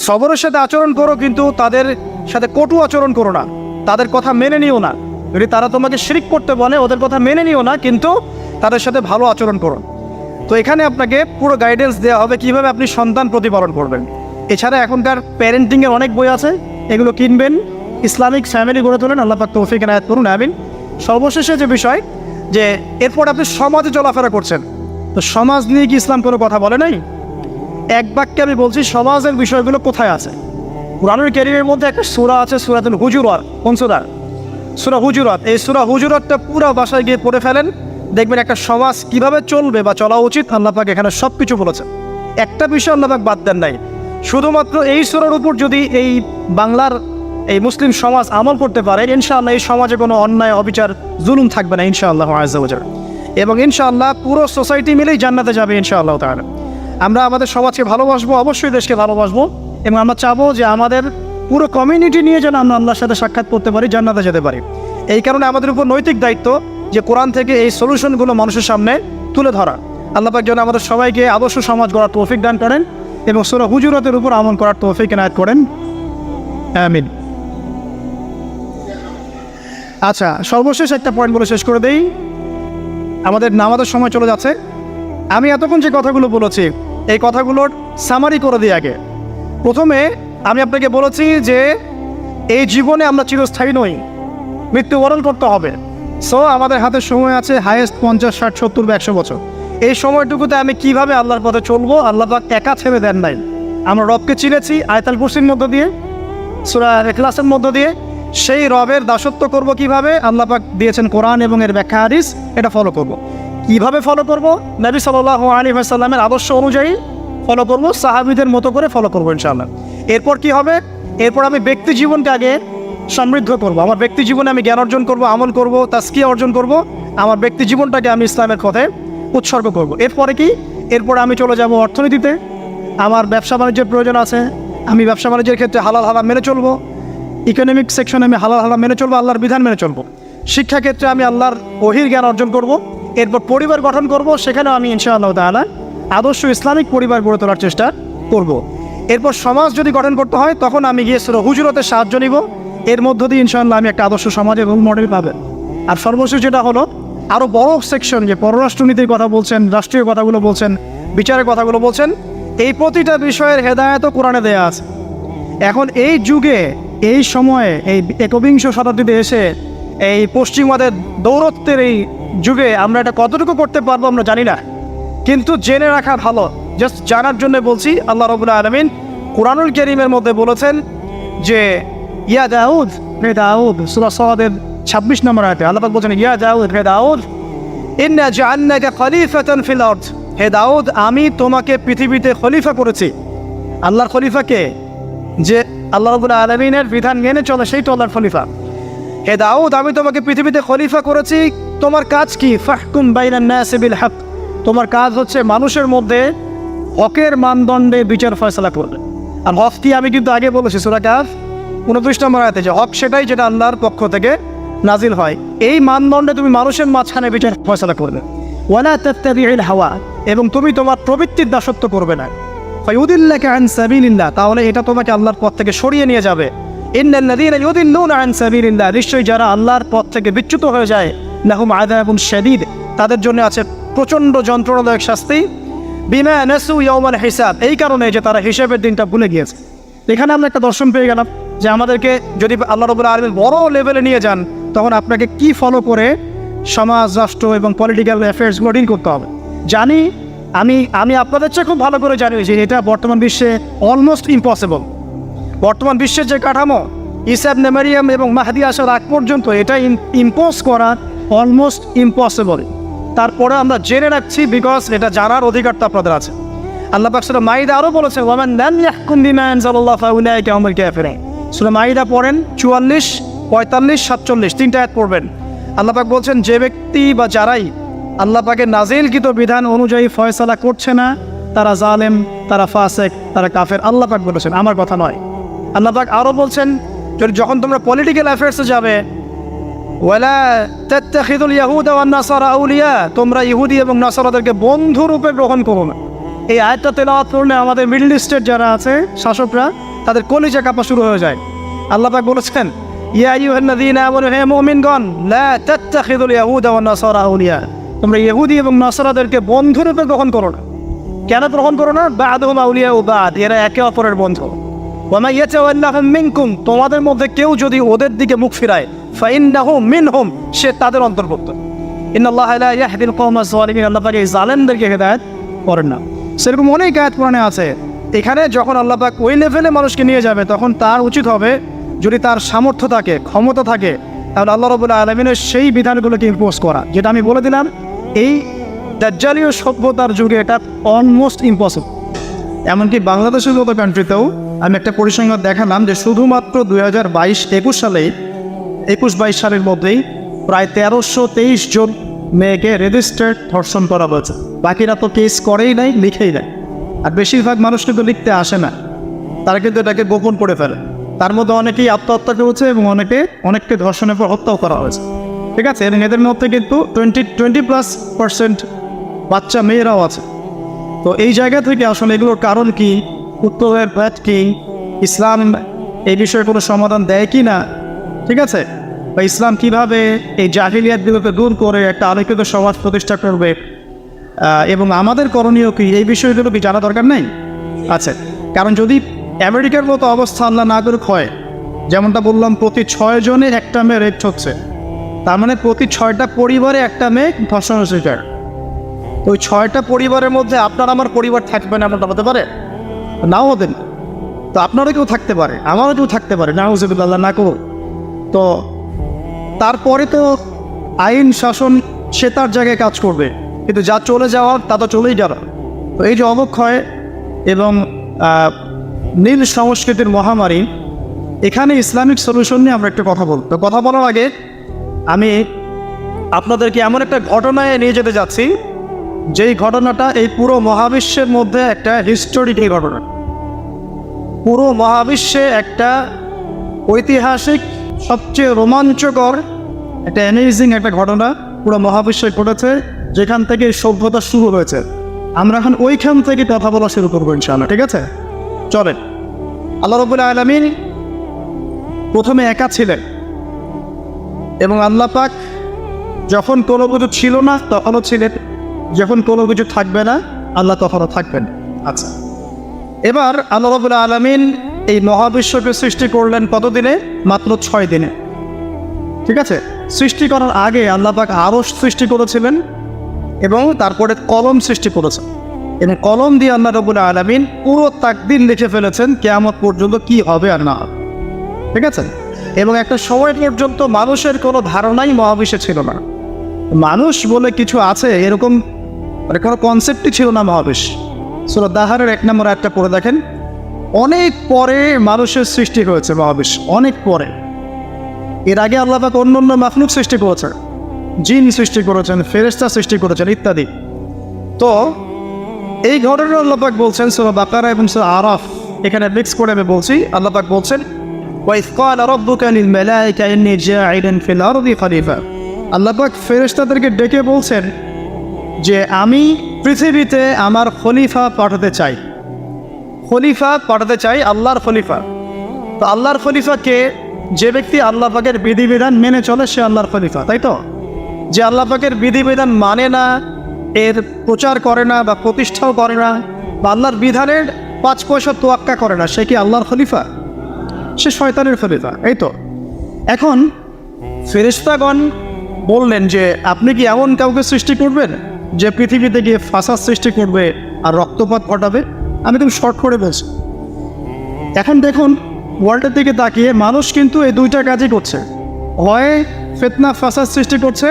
সবরের সাথে আচরণ করো, কিন্তু তাদের সাথে কটু আচরণ করো না, তাদের কথা মেনে নিও না। যদি তারা তোমাকে শিরিক করতে বলে ওদের কথা মেনে নিও না, কিন্তু তাদের সাথে ভালো আচরণ করো। তো এখানে আপনাকে পুরো গাইডেন্স দেওয়া হবে কীভাবে আপনি সন্তান প্রতিপালন করবেন। এছাড়া এখনকার প্যারেন্টিংয়ের অনেক বই আছে, এগুলো কিনবেন, ইসলামিক ফ্যামিলি গড়ে তোলেন। আল্লাহ পাক তৌফিক এনায়েত করুন, আমিন। সর্বশেষে যে বিষয়, যে এরপর আপনি সমাজে চলাফেরা করছেন, তো সমাজ নিয়ে কি ইসলাম কোনো কথা বলে নাই? এক বাক্যে আমি বলছি সমাজের বিষয়গুলো কোথায় আছে। কুরআনুল কারীমের মধ্যে একটা সূরা আছে, সূরাতুল হুজুরাত। কোন সূরা? সূরা হুজুরাত। এই সূরা হুজুরাতটা পুরো বাসায় গিয়ে পড়ে ফেলেন, দেখবেন একটা সমাজ কিভাবে চলবে বা চলা উচিত আল্লাহ পাক এখানে সব কিছু বলেছেন। একটা বিষয় আল্লাহ পাক বাদ দেন নাই। শুধুমাত্র এই সূরার উপর যদি এই বাংলার এই মুসলিম সমাজ আমল করতে পারে, ইনশাআল্লাহ এই সমাজে কোনো অন্যায়, অবিচার, জুলুম থাকবে না ইনশাআল্লাহ আযজা ওয়া জাল। এবং ইনশাআল্লাহ পুরো সোসাইটি মিলেই জান্নাতে যাবে ইনশাআল্লাহ তাআলা। আমরা আমাদের সমাজকে ভালোবাসবো, অবশ্যই দেশকে ভালোবাসবো, এবং আমরা চাবো যে আমাদের পুরো কমিউনিটি নিয়ে যেন আমরা আল্লাহর সাথে সাক্ষাৎ করতে পারি, জান্নাতে যেতে পারি। এই কারণে আমাদের উপর নৈতিক দায়িত্ব যে কোরআন থেকে এই সলিউশনগুলো মানুষের সামনে তুলে ধরা। আল্লাহ পাক যেন আমাদের সবাইকে আদর্শ সমাজ গড়ার তৌফিক দান করেন এবং সূরা হুজুরাতের উপর আমল করার তৌফিক এনায়েত করেন, আমিন। আচ্ছা, সর্বশেষ একটা পয়েন্ট বলে শেষ করে দেই, আমাদের নামাজের সময় চলে যাচ্ছে। আমি এতক্ষণ যে কথাগুলো বলেছি এই কথাগুলোর সামারি করে দিই আগে। প্রথমে আমি আপনাকে বলেছি যে এই জীবনে আমরা চিরস্থায়ী নই, মৃত্যুবরণ করতে হবে। সো আমাদের হাতে সময় আছে হাইয়েস্ট 50, 60, 70 বা 100 বছর। এই সময়টুকুতে আমি কিভাবে আল্লাহর পথে চলবো, আল্লাহ পাক একা ছেড়ে দেন নাই। আমরা রবকে চিনেছি আয়াতুল কুরসির মধ্য দিয়ে, সূরা ইখলাসের মধ্য দিয়ে। সেই রবের দাসত্ব করব কিভাবে, আল্লাহ পাক দিয়েছেন কোরআন এবং এর ব্যাখ্যা হাদিস, এটা ফলো করব। কিভাবে ফলো করব? নবী সাল্লাল্লাহু আলাইহি ওয়াসাল্লামের আদর্শ অনুযায়ী ফলো করব, সাহাবীদের মতো করে ফলো করব ইনশাআল্লাহ। এরপর কি হবে? এরপর আমি ব্যক্তি জীবনকে আগে সমৃদ্ধ করব। আমার ব্যক্তি জীবনে আমি জ্ঞান অর্জন করব, আমল করব, তাজকিয়া অর্জন করব, আমার ব্যক্তি জীবনটাকে আমি ইসলামের পথে উৎসর্গ করব। এরপরে কি? এরপরে আমি চলে যাব অর্থনীতিতে। আমার ব্যবসা বাণিজ্যের প্রয়োজন আছে, আমি ব্যবসা বাণিজ্যের ক্ষেত্রে হালাল হারাম মেনে চলবো। ইকোনমিক সেকশনে আমি হালাল হারাম মেনে চলবো, আল্লাহর বিধান মেনে চলবো। শিক্ষাক্ষেত্রে আমি আল্লাহর ওহীর জ্ঞান অর্জন করব। এরপর পরিবার গঠন করব, সেখানেও আমি ইনশাআল্লাহ তাআলা আদর্শ ইসলামিক পরিবার গড়ে তোলার চেষ্টা করব। এরপর সমাজ যদি গঠন করতে হয় তখন আমি গিয়ে সূরা হুজুরাতের সাহায্য নিব। এর মধ্য দিয়ে ইনশাআল্লাহ আমি একটা আদর্শ সমাজের রোল মডেল পাবেন। আর সর্বশেষ যেটা হলো, আরও বড় সেকশন, যে পররাষ্ট্রনীতির কথা বলছেন, রাষ্ট্রীয় কথাগুলো বলছেন, বিচারের কথাগুলো বলছেন, এই প্রতিটা বিষয়ের হেদায়েতও কোরআনে দেয়া আছে। এখন এই যুগে, এই সময়ে, এই 21 শতাব্দীতে এসে এই পশ্চিমাদের দৌরত্বের এই যুগে আমরা এটা কতটুকু করতে পারবো আমরা জানি না, কিন্তু জেনে রাখা ভালো। জাস্ট জানার জন্য বলছি, আল্লাহ রাব্বুল আলামিন কুরআনুল কারীমের মধ্যে বলেছেন যে ইয়া দাউদ, হে দাউদ, সূরা সাদের 26 নম্বর আয়াতে আল্লাহ পাক বলেন, ইয়া দাউদ, হে দাউদ, ইন্না জাআলনাকা খলিফাতান ফিল আরদ, হে দাউদ আমি তোমাকে পৃথিবীতে খলিফা করেছি। আল্লাহর খলিফাকে, যে আল্লাহ রাব্বুল আলামিনের বিধান মেনে চলে, সেই তো আল্লাহর খলিফা। হে দাউদ আমি তোমাকে পৃথিবীতে খলিফা করেছি, তোমার কাজ কি? ফাহকুম বাইনান নাসি বিল হক, তোমার কাজ হচ্ছে মানুষের মধ্যে হকের মানদণ্ডে বিচার ফয়সালা করবে। আর হক কি আমি কিন্তু আগে বলেছি সূরা কাহফ 29 নম্বর আয়াতে, যে হক সেটাই যেটা আল্লাহর পক্ষ থেকে নাজিল হয়। এই মানদণ্ডে তুমি মানুষের মাঝখানে বিচার ফয়সালা করবে। ওয়ালা তাত্তাবিউল হাওয়া, এবং তুমি তোমার প্রবৃত্তির দাসত্ব করবে না। ফায়ুদিল্লাকা আন সাবিলিল্লাহ, তাহলে এটা তোমাকে আল্লাহর পথ থেকে সরিয়ে নিয়ে যাবে। ইন্নাল্লাযীনা ইউদিল্লুনা আন সাবিলিল্লাহ, নিশ্চয়ই যারা আল্লাহর পথ থেকে বিচ্যুত হয়ে যায়, লাহুম আযাবুন শাদীদ, তাদের জন্য আছে প্রচণ্ড যন্ত্রণাদায়ক শাস্তি। বিমা নাসু ইয়াউমাল হিসাব, এই কারণে যে তারা হিসাবের দিনটা ভুলে গিয়েছে। এখানে আমরা একটা দর্শন পেয়ে গেলাম যে আমাদেরকে যদি আল্লাহ রাব্বুল আলামিন বড় লেভেলে নিয়ে যান, তখন আপনাকে কি ফলো করে সমাজ, রাষ্ট্র এবং পলিটিক্যাল অ্যাফেয়ার্সগুলো ডিল করতে হবে। জানি আমি আপনাদের চেয়ে খুব ভালো করে জানি যে এটা বর্তমান বিশ্বে অলমোস্ট ইম্পসিবল। বর্তমান বিশ্বের যে কাঠামো, ঈসা ইবনে মারইয়াম এবং মাহদী আসার আগ পর্যন্ত এটা ইম্পোজ করা অলমোস্ট ইম্পসিবল। তারপরে আমরা জেনে রাখছি, বিকজ এটা জানার অধিকার তো আপনাদের আছে। আল্লাহ পাক সূরা মাইদা আরও বলেছেন, ওয়ামান লাম ইয়াহকুম বিমা আনজালাল্লাহু ফাউলাইকা হুমুল কাফিরুন। সূরা মাইদা পড়েন 44, 45, 47 তিনটা আয়াত পড়বেন। আল্লাহ পাক বলছেন, যে ব্যক্তি বা যারাই আল্লাহ পাকের নাজিলকৃত বিধান অনুযায়ী ফয়সালা করছে না, তারা জালেম, তারা ফাসেক, তারা কাফের। আল্লাহ পাক বলেছেন, আমার কথা নয়। আল্লাহ পাক আরও বলছেন, যখন তোমরা পলিটিক্যাল অ্যাফেয়ার্সে যাবে, ওয়ালা তাত্তাখিযুল ইয়াহুদা ওয়ান নাসারা আউলিয়া, তোমরা ইহুদি এবং নাসারাদেরকে বন্ধু রূপে গ্রহণ করো না। এই আয়াতটা তেলাওয়াত করলে আমাদের মিডল ইস্টের যারা আছে শাসকরা, তাদের কলিজা কাঁপা শুরু হয়ে যায়। আল্লাহ পাক বলেছেন, ইয়া আইয়ুহাল্লাযীনা আমানু, হে মুমিনগণ, লা তাত্তাখিযুল ইয়াহুদা ওয়ান নাসারা আউলিয়া, তোমরা ইহুদি এবং নাসারাদেরকে বন্ধু রূপে গ্রহণ করো না। কেন গ্রহণ করো না? বা'দুহুম আউলিয়াউ বা'দ, এরা একে অপরের বন্ধু। ওয়া মান ইয়াতাওয়াল্লাহুম মিনকুম, তোমাদের মধ্যে কেউ যদি ওদের দিকে মুখ ফিরায়, ফাইন্নাহু মিনহুম, সে তাদের অন্তর্ভুক্ত। ইন্নাল্লাহা লা ইয়াহদিল কওমাজ যালিমিন, আল্লাহ পাক এই জালেমদেরকে হেদায়েত করেন না। সেরকম অনেক আয়াত কোরআনে আছে। এখানে যখন আল্লাহ পাক ওই লেভেলে মানুষকে নিয়ে যাবে, তখন তার উচিত হবে, যদি তার সামর্থ্য থাকে, ক্ষমতা থাকে, তাহলে আল্লাহ রাব্বুল আলামিনের সেই বিধানগুলোকে ইম্পোজ করা। যেটা আমি বলে দিলাম, এই দাজ্জালীয় সভ্যতার যুগে এটা অলমোস্ট ইম্পসিবল। এমনকি বাংলাদেশের মতো কান্ট্রিতেও আমি একটা পরিসংখ্যান দেখালাম যে শুধুমাত্র 2022 সালের মধ্যেই প্রায় 1323 জন মেয়েকে রেজিস্টার্ড ধর্ষণ করা হয়েছে। বাকিরা তো কেস করেই নাই, লিখেই নাই। আর বেশিরভাগ মানুষ কিন্তু লিখতে আসে না, তারা কিন্তু এটাকে গোপন করে ফেলে। তার মধ্যে অনেকেই আত্মহত্যা করেছে এবং অনেককে ধর্ষণের পর হত্যাও করা হয়েছে। ঠিক আছে, এবং এদের মধ্যে কিন্তু 20+ বাচ্চা মেয়েরাও আছে। তো এই জায়গা থেকে আসলে এগুলোর কারণ কি, উত্তরের ব্যাট কি, ইসলাম এই বিষয়ে কোনো সমাধান দেয় কি না, ঠিক আছে, বা ইসলাম কিভাবে এই জাহিলিয়াতগুলোকে দূর করে একটা আলোকিত সমাজ প্রতিষ্ঠা করবে, এবং আমাদের করণীয় কি, এই বিষয়গুলো কি জানা দরকার নেই? আচ্ছা, কারণ যদি আমেরিকার মতো অবস্থা আল্লাহ না করুক হয়, যেমনটা বললাম, প্রতি 6 জনে একটা মেয়ে রেপ হচ্ছে, তার মানে প্রতি 6টা পরিবারে একটা মেয়ে ধর্ষণের শিকার। ওই 6টা পরিবারের মধ্যে আপনার আমার পরিবার থাকবে না, এমনটা হতে পারে? নাও হতেন। তো আপনারও কেউ থাকতে পারে, আমারও কেউ থাকতে পারে, নাউযুবিল্লাহ, না করুন। তো তারপরে তো আইন শাসন সে তার জায়গায় কাজ করবে, কিন্তু যা চলে যাওয়ার তা তো চলেই গেল। তো এই যে অবক্ষয় এবং নীল সংস্কৃতির মহামারী, এখানে ইসলামিক সলিউশন নিয়ে আমরা একটা কথা বলব। তো কথা বলার আগে আমি আপনাদেরকে এমন একটা ঘটনায় নিয়ে যেতে যাচ্ছি, যেই ঘটনাটা এই পুরো মহাবিশ্বের মধ্যে একটা হিস্টোরিক ঘটনা। পুরো মহাবিশ্বে একটা ঐতিহাসিক, সবচেয়ে রোমাঞ্চকর, একটা অ্যামেজিং একটা ঘটনা পুরো মহাবিশ্বে ঘটেছে, যেখান থেকে সভ্যতা শুরু হয়েছে। আমরা এখন ওইখান থেকে কথা বলা শুরু করবো ইনশাআল্লাহ, ঠিক আছে? চলেন। আল্লাহ রাব্বুল আলামিন প্রথমে একা ছিলেন, এবং আল্লাহ পাক যখন কোনো কিছু ছিল না তখনও ছিলেন, যখন কোনো কিছু থাকবে না আল্লাহ তখনও থাকবেন। আচ্ছা, এবার আল্লাহ রাব্বুল আলামিন এই মহাবিশ্বকে সৃষ্টি করলেন কতদিনে? মাত্র 6 দিনে। ঠিক আছে, সৃষ্টি করার আগে আল্লাহ পাক আরশ সৃষ্টি করেছিলেন, এবং তারপরে কলম সৃষ্টি করেছেন, এবং কলম দিয়ে আল্লাহ রাব্বুল আলামিন পুরো তাকদীর লিখে ফেলেছেন কিয়ামত পর্যন্ত কি হবে আর না হবে। ঠিক আছে, এবং একটা সময় পর্যন্ত মানুষের কোনো ধারণাই মহাবিশ্বে ছিল না। মানুষ বলে কিছু আছে এরকম কোনো কনসেপ্টই ছিল না মহাবিশ্ব। সূরা দাহারের 1 নম্বর আয়াতটা পড়ে দেখেন। অনেক পরে মানুষের সৃষ্টি হয়েছে মহাবিশ্ব, অনেক পরে। এর আগে আল্লাহ পাক অন্য মাখলুক সৃষ্টি করেছেন, জিন সৃষ্টি করেছেন, ফেরেশতা সৃষ্টি করেছেন ইত্যাদি। তো এই ঘটনা আল্লাহ পাক বলছেন সূরা বাকারা এবং সূরা আরাফ, এখানে মিক্স করে আমি বলছি। আল্লাহ পাক বলছেন, وَإِذْ قَالَ رَبُّكَ لِلْمَلَائِكَةِ إِنِّي جَاعِلٌ فِي الْأَرْضِ خَلِيفَةً। আল্লাহ পাক ফেরেশতাদেরকে ডেকে বলছেন যে আমি পৃথিবীতে আমার খলিফা পাঠাতে চাই। খলিফা পাঠাতে চাই, আল্লাহর খলিফা। তো আল্লাহর খলিফাকে, যে ব্যক্তি আল্লাহ পাকের বিধিবিধান মেনে চলে সে আল্লাহর খলিফা, তাই তো? যে আল্লাহ পাকের বিধিবিধান মানে না, এর প্রচার করে না বা প্রতিষ্ঠাও করে না, বা আল্লাহর বিধানের 5 পয়সা তোয়াক্কা করে না, সে কি আল্লাহর খলিফা? সে শয়তানের খলিফা, এই তো। এখন ফেরেশতাগণ বললেন যে আপনি কি এমন কাউকে সৃষ্টি করবেন যে পৃথিবীতে গিয়ে ফাসাদ সৃষ্টি করবে আর রক্তপাত ঘটাবে? আমি তুমি শর্ট করে বলছি। এখন দেখুন, ওয়ার্ল্ডের দিকে তাকিয়ে মানুষ কিন্তু এই দুইটা কাজই করছে, হয় ফিতনা ফাসাদ সৃষ্টি করছে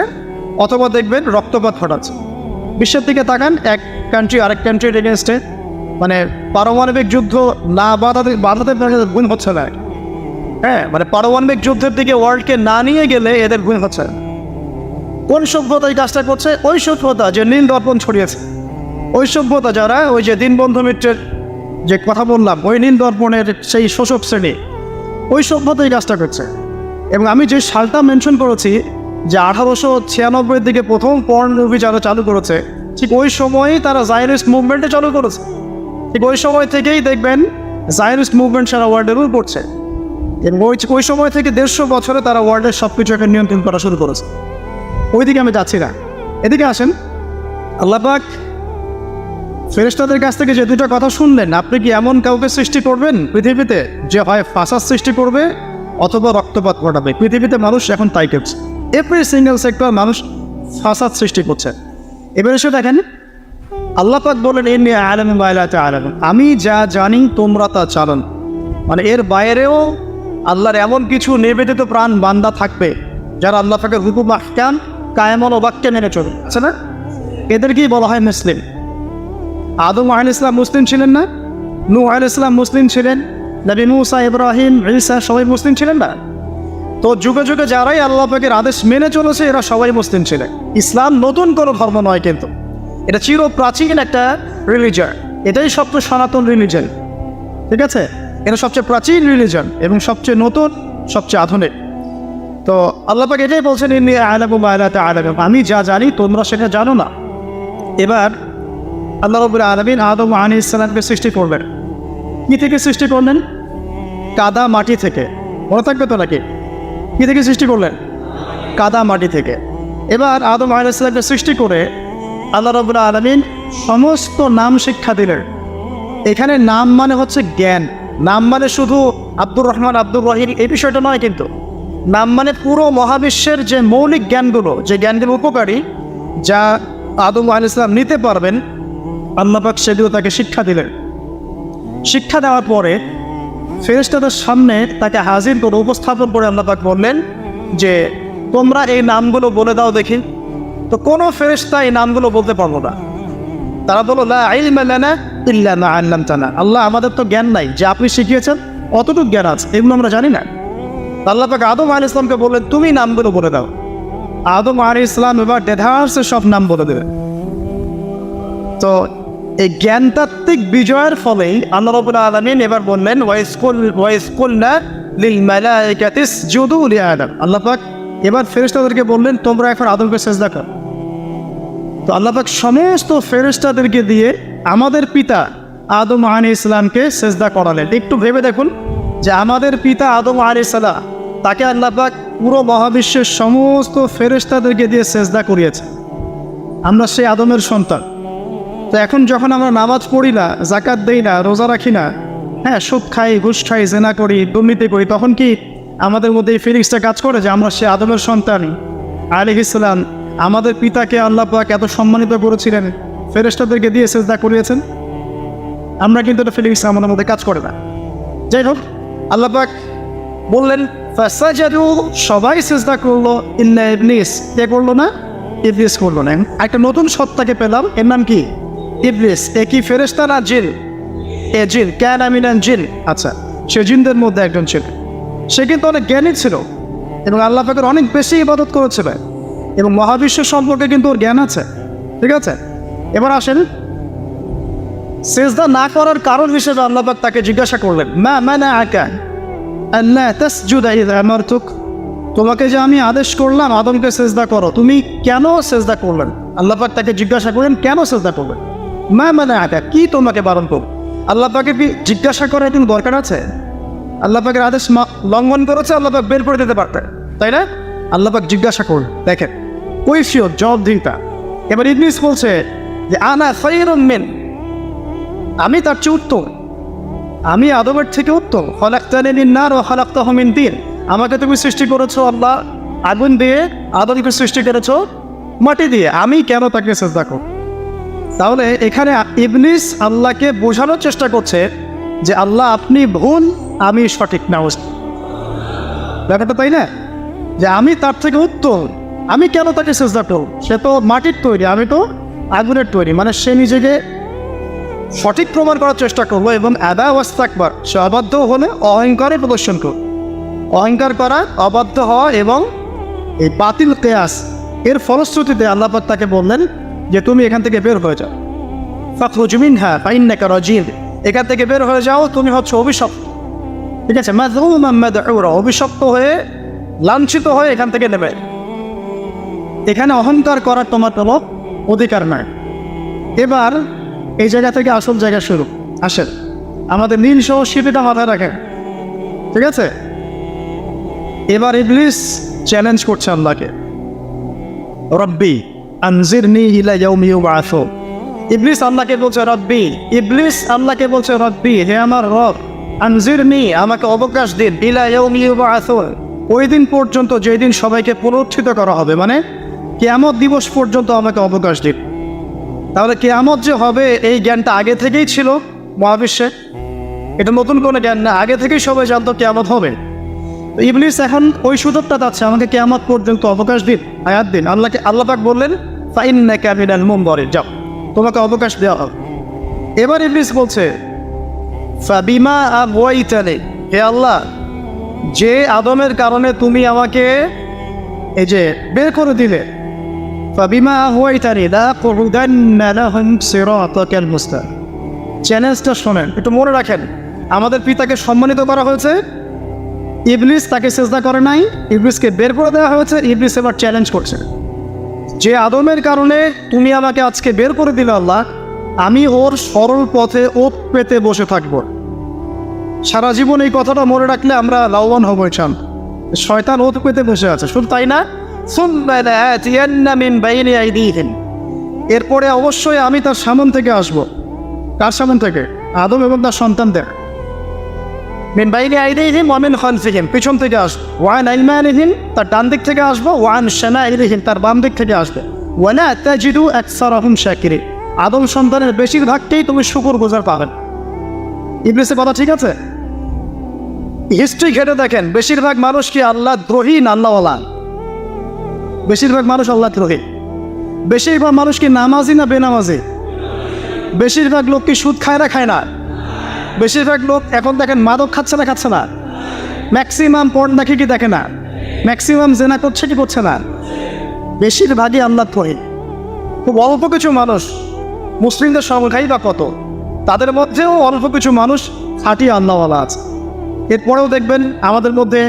অথবা দেখবেন রক্তপাত ঘটাচ্ছে। বিশ্বের দিকে তাকান, এক কান্ট্রি আরেক কান্ট্রির এগেনস্টে, মানে পারমাণবিক যুদ্ধ না বাধাতে গুণ হচ্ছে না। হ্যাঁ, মানে পারমাণবিক যুদ্ধের দিকে ওয়ার্ল্ডকে না নিয়ে গেলে এদের গুণ হচ্ছে না। কোন সভ্যতা এই কাজটা করছে? ওই সভ্যতা যে নীল দর্পণ ছড়িয়েছে, ওই সভ্যতা যারা ওই যে দীনবন্ধু মিত্রের যে কথা বললাম, ওই নীল দর্পণের সেই শোষক শ্রেণী, ওই সভ্যতা এই কাজটা করছে। এবং আমি যে সালটা মেনশন করেছি যে 1896 দিকে প্রথম পর্ন মুভি যারা চালু করেছে, ঠিক ওই সময়ই তারা জায়নিস্ট মুভমেন্টে চালু করেছে। ঠিক ওই সময় থেকেই দেখবেন জায়নিস্ট মুভমেন্ট সারা ওয়ার্ল্ডের উপর পড়ছে। এবং ওই সময় থেকে 150 বছরে তারা ওয়ার্ল্ডের সব কিছুকে নিয়ন্ত্রণ করা শুরু করেছে। ওইদিকে আমি যাচ্ছি না, এদিকে আসেন। আল্লাহ পাক ফেরেশতাদের কাছ থেকে যে দুটো কথা শুনলেন, আপনি কি এমন কাউকে সৃষ্টি করবেন পৃথিবীতে যে হয় ফাসাদ সৃষ্টি করবে অথবা রক্তপাত ঘটাবে? পৃথিবীতে মানুষ এখন তাই করছে, এভরি সিঙ্গেল সেক্টর মানুষ ফাসাদ সৃষ্টি করছে। এবার এসে দেখেন, আল্লাহ পাক বলেন ইন্নী আ'লামু মা লা তা'লামুন, আমি যা জানি তোমরা তা জানো না। মানে এর বাইরেও আল্লাহর এমন কিছু নিবেদিত প্রাণ বান্দা থাকবে যারা আল্লাহ পাকের হুকুম আহকাম কায়েমন বাক্যে মেনে চলবে, আছে না? এদেরকেই বলা হয় মুসলিম। আদম আলাইহিস সালাম মুসলিম ছিলেন না? নূহ আলাইহিস সালাম মুসলিম ছিলেন, নবী মুসা, ইব্রাহিম, ঈসা সবাই মুসলিম ছিলেন না? তো যুগে যুগে যারাই আল্লাহ পাকের আদেশ মেনে চলেছে এরা সবাই মুসলিম ছিলেন। ইসলাম নতুন কোনো ধর্ম নয়, কিন্তু এটা চির প্রাচীন একটা রিলিজন। এটাই সবচেয়ে সনাতন রিলিজন, ঠিক আছে? এটা সবচেয়ে প্রাচীন রিলিজন এবং সবচেয়ে নতুন, সবচেয়ে আধুনিক। তো আল্লাহ পাক এটাই বলছেন ইন্নী আ'লামু মা লা তা'লামুন, আমি যা জানি তোমরা সেটা জানো না। এবার আল্লাহ রাব্বুল আলামিন আদম আলাইহিস সালামকে সৃষ্টি করলেন। কি থেকে সৃষ্টি করলেন? কাদা মাটি থেকে। মনে থাকবে তো নাকি? কি থেকে সৃষ্টি করলেন? কাদা মাটি থেকে। এবার আদম আলাইহিস সালামকে সৃষ্টি করে আল্লাহ রাব্বুল আলামিন সমস্ত নাম শিক্ষা দিলেন। এখানে নাম মানে হচ্ছে জ্ঞান, নাম মানে শুধু আব্দুর রহমান, আব্দুর রহিম এই বিষয়টা নয়, কিন্তু নাম মানে পুরো মহাবিশ্বের যে মৌলিক জ্ঞানগুলো, যে জ্ঞানগুলো উপকারী, যা আদম আলাইহিস সালাম নিতে পারবেন, আল্লাহ পাক সেগুলো তাকে শিক্ষা দিলেন। শিক্ষা দেওয়ার পরে ফেরেশতাদের সামনে তাকে হাজির করে উপস্থাপন করে আল্লাহ পাক বললেন যে তোমরা এই নামগুলো বলে দাও দেখি। তো কোনো ফেরেশতা এই নামগুলো বলতে পারবো না। তারা বলল লা ইলমা লানা ইল্লা মা আল্লামতানা, আল্লাহ আমাদের তো জ্ঞান নাই, যে আপনি শিখিয়েছেন অতটুকু জ্ঞান আছে, এগুলো আমরা জানি না। আল্লাহ পাক আদম আলাইহিস সালামকে বললেন তুমি নামগুলো বলে দাও। আদম আলাইহিস সালাম এবার দেধারসে সব নাম বলে দেবে। তো এই জ্ঞানতাত্ত্বিক বিজয়ের ফলেই আল্লাহ রাব্বুল আলামিন এবার বললেন ওয়াইজ কুলনা লিল মালাইকাতি ইসজুদু লিআদম, আল্লাহ পাক এবার ফেরেশতাদেরকে বললেন তোমরা এখন আদমকে সিজদা করো। তো আল্লাহ পাক সমস্ত ফেরেশতাদেরকে দিয়ে আমাদের পিতা আদম আলাইহিস সালামকে সিজদা করালেন। একটু ভেবে দেখুন যে আমাদের পিতা আদম আলাইহিস সালাম, তাকে আল্লাহ পাক পুরো মহাবিশ্বের সমস্ত ফেরেশতাদেরকে দিয়ে সিজদা করিয়েছে। আমরা সেই আদমের সন্তান। তো এখন যখন আমরা নামাজ পড়ি না, যাকাত দেই না, রোজা রাখি না, হ্যাঁ, সুদ খাই, ঘুষ খাই, জেনা করি, দুর্নীতি করি, তখন কি আমাদের মধ্যে এই ফিলিংসটা কাজ করে যে আমরা সে আদমের সন্তান আলাইহিস সালাম? আমাদের পিতাকে আল্লাহ পাক এত সম্মানিত করেছিলেন, ফেরেশতাদেরকে দিয়ে সিজদা করিয়েছেন। আমরা কিন্তু এটা ফিলিংস আমাদের মধ্যে কাজ করে না। যাই হোক, আল্লাহ পাক বললেন ফাসাজাদু, সবাই সিজদা করলো ইল্লা ইবলিস। কে করলো না? ইবলিস করলো না। একটা নতুন সত্তাকে পেলাম, এর নাম কি? ইবলিস। এ কি ফেরেশতা না জিন? এ জিন, কানা মিনাল জিন। আচ্ছা, সে জিনদের মধ্যে একজন ছিল। সে কিন্তু অনেক জ্ঞানী ছিল এবং আল্লাহ পাকের অনেক বেশি ইবাদত করেছিল এবং মহাবিশ্ব সম্পর্কে কিন্তু ওর জ্ঞান আছে, ঠিক আছে? এবার আসেন, সিজদা না করার কারণ হিসেবে আল্লাহ পাক তাকে জিজ্ঞাসা করলেন মা মানাআকা, আল্লা তাসজুদা ইযা আমারতুক, তোমাকে যে আমি আদেশ করলাম আদমকে সেজদা করো, তুমি কেন সেজদা করলেন? আল্লাহ পাক তাকে জিজ্ঞাসা করলেন কেন সেজদা করবেন? মা মানাআকা, কি তোমাকে বারণ করব? আল্লাহ পাকে কি জিজ্ঞাসা করার কোনো দরকার আছে? আল্লাহ পাকের আদেশ লঙ্ঘন করেছে, আল্লাহ পাক বের করে দিতে পারতেন, তাই না? আল্লাহ পাক জিজ্ঞাসা করলেন, দেখেন কৈফিয়ত, জবাবদিহিতা। এবার ইবলিস বলছে যে আনা খায়রুম মিন, আমি তার চেয়ে উত্তম, আমি আদমের থেকে উত্তম। খলাকতানি মিন নার ওয়া খলাকতাহু মিন তিন, আমাকে তুমি সৃষ্টি করেছো আল্লাহ আগুন দিয়ে, আদমকে সৃষ্টি করেছো মাটি দিয়ে, আমি কেন তাকে সিজদা করব? তাহলে এখানে ইবলিস আল্লাহকে বোঝানোর চেষ্টা করছে যে আল্লাহ আপনি ভুল, আমি সঠিক না। ব্যাপারটা তাই না, যে আমি তার থেকে উত্তম, আমি কেন তাকে সিজদা করব? সে তো মাটির তৈরি, আমি তো আগুনের তৈরি। মানে সে নিজেকে সঠিক প্রমাণ করার চেষ্টা করলো এবং আদা ওয়াস্তাকবার, সে অবাধ্য হলে অহংকারে প্রদর্শন করল। অহংকার করা, অবাধ্য হওয়া এবং এই বাতিল কেয়াস, এর ফলশ্রুতিতে আল্লাহ পাক তাকে বললেন যে তুমি এখান থেকে বের হয়ে যাও। ফাখরুজ মিনহা ফাইন্নাকা রাজিম, এখান থেকে বের হয়ে যাও, তুমি হচ্ছে অভিশপ্ত। ঠিক আছে, মাযমুমান মাদউরা, অভিশপ্ত হয়ে লাঞ্ছিত হয়ে এখান থেকে নেবে। এখানে অহংকার করার তোমার কোনো অধিকার নাই। এবার এই জায়গা থেকে আসল জায়গা শুরু। আসেন আমাদের নীল সহ শিবিটা মাথায় রাখেন, ঠিক আছে? এবার ইবলিস চ্যালেঞ্জ করছে আল্লাহকে, রব্বি আনজিরনি ইলা ইয়াউমি ইউবআসুন। ইবলিস আল্লাহকে বলছে রব্বি, ইবলিস আল্লাহকে বলছে রব্বি, হে আমার রব, আনজিরনি, আমাকে অবকাশ দিন, ইলা ইয়াউমি ইউবআসুন, ওই দিন পর্যন্ত যেই দিন সবাইকে পুনরুত্থিত করা হবে, মানে কিয়ামত দিবস পর্যন্ত আমাকে অবকাশ দিন। তাহলে কিয়ামত যে হবে এই জ্ঞানটা আগে থেকেই ছিল মহাবিশ্বে, এটা নতুন কোনো জ্ঞান না, আগে থেকেই সবাই জানতো কিয়ামত হবে। তো ইবলিস এখন ওই সুযোগটা চাচ্ছে, আমাকে কিয়ামত পর্যন্ত অবকাশ দিন, আয়াত দিন। আল্লাহ পাক বললেন ফাইন্নাকা মিনাল মুনযারিন, যাও তোমাকে অবকাশ দেওয়া হবে। এবার ইবলিস বলছে ফাবিমা আগওয়াইতানি, হে আল্লাহ, যে আদমের কারণে তুমি আমাকে এই যে বের করে দিলে, ফাবিমা আগওয়াইতানি লাআকুদান্না লাহুম সিরাতাকাল মুস্তাকিম। চ্যালেঞ্জটা শোনেন, একটু মনে রাখেন, আমাদের পিতাকে সম্মানিত করা হয়েছে, ইবলিস তাকে সিজদা করে নাই, ইবলিসকে বের করে দেওয়া হয়েছে। ইবলিস এবার চ্যালেঞ্জ করছে, যে আদমের কারণে তুমি আমাকে আজকে বের করে দিলে আল্লাহ, আমি ওর সরল পথে ওত পেতে বসে থাকব। সারা জীবন এই কথাটা মনে রাখলে আমরা লাভবান হব। চান শয়তান ওত পেতে বসে আছে, শুধু তাই না, সুম্মা লাআতিয়ান্না মিন বাইনি আইদিহিম, এরপরে অবশ্যই আমি তার সামন থেকে আসব। কার সামন থেকে? আদম এবং তার সন্তানদের। মিন বাইনি আইদিহিম ওয়া মিন খালফিহিম, পিছন থেকে আসবো। ওয়ান আইমানিহিম, তার ডান দিক থেকে আসবো। ওয়ান শামাইলিহিম, তার বাম দিক থেকে আসবে। ওয়ালা তাজিদু আকসারাহুম শাকিরিন, আদম সন্তানের বেশিরভাগকেই তুমি শুকরগুজার পাবেন। ইবলিসের কথা ঠিক আছে? হিস্ট্রি ঘেটে দেখেন, বেশিরভাগ মানুষ কি আল্লাহ দ্রোহী না আল্লাহওয়ালা? বেশিরভাগ মানুষ আল্লাহ দ্রোহী। বেশিরভাগ মানুষ কি নামাজি না বেনামাজি? বেশিরভাগ লোক কি সুদ খায় না খায় না? বেশিরভাগ লোক এখন দেখেন মাদক খাচ্ছে না খাচ্ছে না? ম্যাক্সিমাম পর্ন দেখে কি দেখে না? ম্যাক্সিমাম জেনা করছে কি করছে না? বেশিরভাগই আল্লাহ দ্রোহী। খুব অল্প কিছু মানুষ, মুসলিমদের সংখ্যাই বা কত, তাদের মধ্যেও অল্প কিছু মানুষ খাঁটি আল্লাহওয়ালা আছে। এরপরেও দেখবেন আমাদের মধ্যে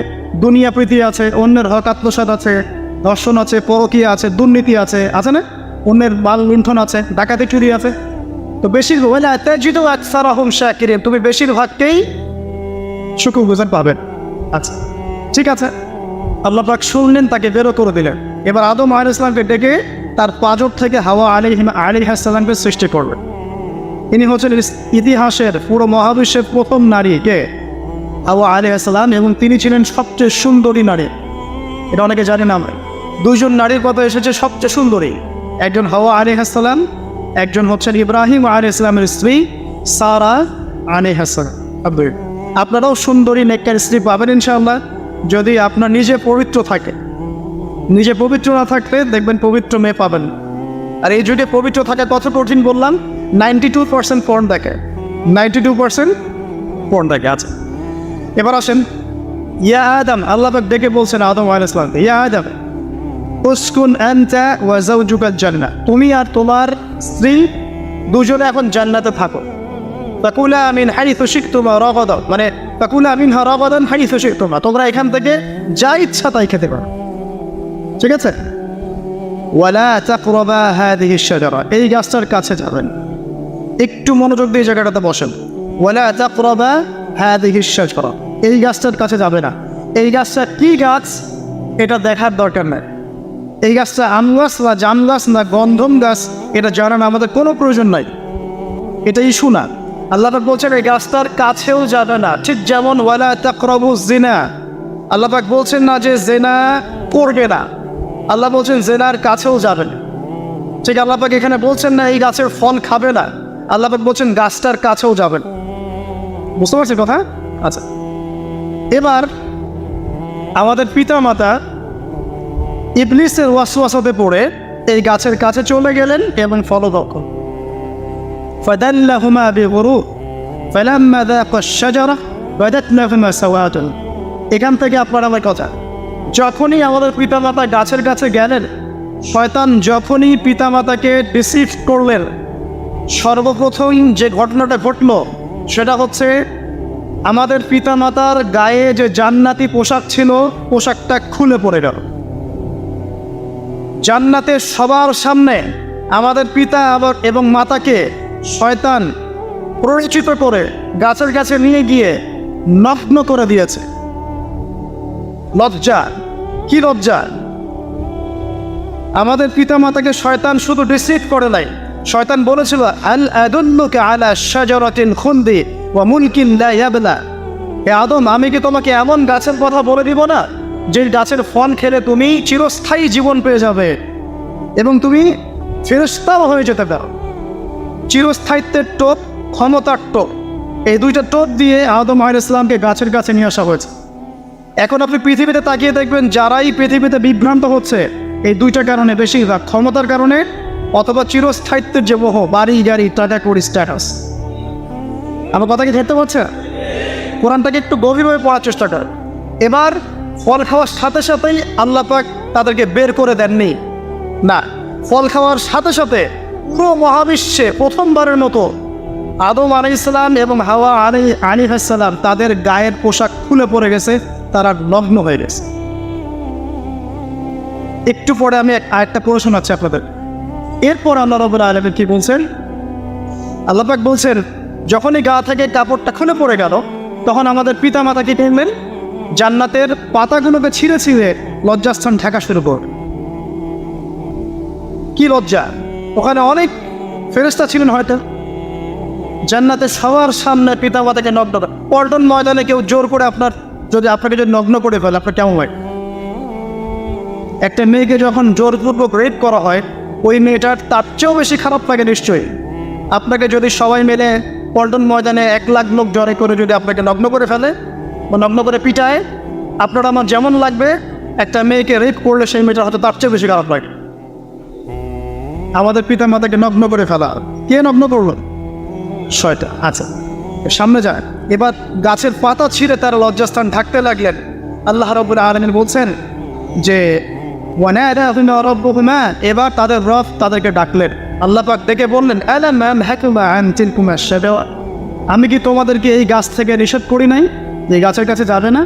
দুনিয়া প্রীতি আছে, অন্যের হক আত্মসাৎ আছে, ধর্ষণ আছে, পরকীয়া আছে, দুর্নীতি আছে, আছে না? অন্যের মাল লুণ্ঠন আছে, ডাকাতি চুরি আছে। তো বেশিরভাগ তুমি বেশিরভাগকেই শুকরগুজার পাবেন। আচ্ছা ঠিক আছে, আল্লাহ পাক শুনলেন, তাকে বেরো করে দিলেন। এবার আদম আলাইহিস সালামকে ডেকে তার পাঁজর থেকে হাওয়া আলাইহিস সালামকে সৃষ্টি করবেন। ইনি হচ্ছেন ইতিহাসের পুরো মহাবিশ্বের প্রথম নারী, কে? হাওয়া আলাইহিস সালাম, এবং তিনি ছিলেন সবচেয়ে সুন্দরী নারী। এটা অনেকে জানে না। আমরা দুইজন নারীর কথা এসেছে সবচেয়ে সুন্দরী, একজন হাওয়া আলাইহিস সালাম, একজন হচ্ছেন ইব্রাহিম আলাইহিস সালামের স্ত্রী সারা আলাইহিস সালাম। আপনারাও সুন্দরী নেককার স্ত্রী পাবেন ইনশাআল্লাহ, যদি আপনার নিজে পবিত্র থাকে। নিজে পবিত্র না থাকলে দেখবেন পবিত্র মেয়ে পাবেন। আর এই যুগে পবিত্র থাকা কত কঠিন বললাম, 92% পর্ন দেখে, 92% পর্ন দেখে। আছে এবার আসেন, ইয়া আদম, আল্লাহ পাক ডেকে বলছেন আদম আলাইহিস সালামকে, ইয়া আদম উসকুন আনতা ওয়া যাওজুকাল জান্নাহ, তুমি আর তোমার স্ত্রী দুজনে এখন জান্নাতে থাকো। ফাকুলা মিন হাইথু শিকতুমা রাগাদা, মানে ফাকুলা মিনহা রাগাদান হাইসু শি'তুমা, তোমরা এখান থেকে যা ইচ্ছা তাই খেতে পারো। ঠিক আছে? ওয়ালা তাকরাবা হাযিহি আশ-শাজারা, এই গাছটার কাছে যাবেন। একটু মনোযোগ দিয়ে জায়গাটাতে বসেন। ওয়ালা তাকরাবা হাযিহি আশ-শাজারা, এই গাছটার কাছে যাবে না। এই গাছটা কি গাছ এটা দেখার দরকার নেই। এই গাছটা আম গাছ না জাম গাছ না গন্ধম গাছ এটা জানার আমাদের কোনো প্রয়োজন নাই। এটা ইস্যু না। আল্লাহ পাক বলছেন এই গাছটার কাছেও যাবে না। ঠিক যেমন ওয়ালা তাকরাবু জিনা, আল্লাহ পাক বলছেন না যে জিনা করবে না, আল্লাহ বলছেন জিনার কাছেও যাবে না। ঠিক আল্লাহ পাক এখানে বলছেন না এই গাছের ফল খাবে না, আল্লাহ পাক বলছেন গাছটার কাছেও যাবে না। বুঝতে পারছেন কথা? আচ্ছা, এবার আমাদের পিতা মাতা ইবলিসের ওয়াসওয়াসাতে পড়ে এই গাছের কাছে চলে গেলেন এবং ফলভক্ষ। ফাদাল্লাহুমা বিগুরুর ফালাম্মা যাকা আশ-শাজারা বাদাত লাহুমা সাওয়াতুন। এখান থেকে আপনার আমার কথা, যখনই আমাদের পিতামাতা গাছের কাছে গেলেন, শয়তান যখনই পিতামাতাকে ডিসিভ করলেন, সর্বপ্রথম যে ঘটনাটা ঘটল সেটা হচ্ছে আমাদের পিতামাতার গায়ে যে জান্নাতি পোশাক ছিল পোশাকটা খুলে পড়ে গেল। জান্নাতের সবার সামনে আমাদের পিতা আবার এবং মাতাকে শয়তান পরিচিত করে গাছের কাছে নিয়ে গিয়ে নগ্ন করে দিয়েছে। লজ্জা, কি লজ্জা! আমাদের পিতা মাতাকে শয়তান শুধু ডিসিভ করে নাই, শয়তান বলেছিল আল আদুল্লুকা আলা শাজারাতিন খুলদি ওয়া মুলকিন লা ইয়াবলা, হে আদম আমি কি তোমাকে এমন গাছের কথা বলে দিব না যে গাছের ফল খেলে তুমি চিরস্থায়ী জীবন পেয়ে যাবে এবং তুমি ফেরেশতাও হয়ে যেতে পারো। চিরস্থায়িত্বের টোপ, ক্ষমতার টোপ, এই দুইটা টোপ দিয়ে আদম আলাইহিস সালামকে গাছের কাছে নিয়ে আসা হয়েছে। এখন আপনি পৃথিবীতে তাকিয়ে দেখবেন যারাই পৃথিবীতে বিভ্রান্ত হচ্ছে এই দুইটা কারণে, বেশিরভাগ ক্ষমতার কারণে অথবা চিরস্থায়িত্বের যে মোহ, বাড়ি গাড়ি টাকা কড়ি স্ট্যাটাস। আমার কথা কি ধরতে পারছে? কোরআনটাকে একটু গভীরভাবে পড়ার চেষ্টা কর। এবার ফল খাওয়ার সাথে সাথেই আল্লাহ পাক তাদেরকে বের করে দেননি, না, ফল খাওয়ার সাথে সাথে পুরো মহাবিশ্বে প্রথমবারের মতো আদম আলাইহিস সালাম এবং হাওয়া আলাইহিস সালাম তাদের গায়ের পোশাক খুলে পড়ে গেছে, তারা নগ্ন হয়ে গেছে। একটু পরে আমি আরেকটা প্রশ্ন আছে আপনাদের। এরপর আল্লাহ রাব্বুল আলামিন কি বলছেন? আল্লাহ পাক বলছেন যখনই গা থেকে কাপড়টা খুলে পড়ে গেল তখন আমাদের পিতা মাতা কি করলেন? জান্নাতের পাতাগুলোকে ছিঁড়ে ছিঁড়ে লজ্জাস্থান ঢাকা শুরু করল। কি লজ্জা! ওখানে অনেক ফেরেশতা ছিলেন হয়তো। জান্নাতের সবার সামনে পিতা মাতাকে নগ্ন, পল্টন ময়দানে কেউ জোর করে আপনাকে যদি নগ্ন করে ফেলে আপনার কেমন হয়? একটা মেয়েকে যখন জোরপূর্বক রেপ করা হয় ওই মেয়েটার তার চেয়েও বেশি খারাপ লাগে নিশ্চয়ই। আপনাকে যদি সবাই মিলে পল্টন ময়দানে 1 লাখ লোক জড়ো করে যদি আপনাকে নগ্ন করে ফেলে বা নগ্ন করে পিটায়, আপনার আমার যেমন লাগবে একটা মেয়েকে রেপ করলে সেই মেয়েটার হয়তো তার চেয়ে বেশি খারাপ লাগে। আমাদের পিতা মাতাকে নগ্ন করে ফেলা, কে নগ্ন করলো? শয়তান। আচ্ছা, সামনে যায়। এবার গাছের পাতা ছিঁড়ে তারা লজ্জাস্থান ঢাকতে লাগলেন। আল্লাহ রাব্বুল আলামিন বলছেন যে ওয়ানাদাহুমা রাব্বুহুমা, এবার তাদের রব তাদেরকে ডাকলেন। আল্লাহ পাক ডেকে বললেন আলাম আনহাকুমা আন তিলকুমা শাজারা, আমি কি তোমাদেরকে এই গাছ থেকে নিষেধ করি নাই, এই গাছের কাছে যাবে না?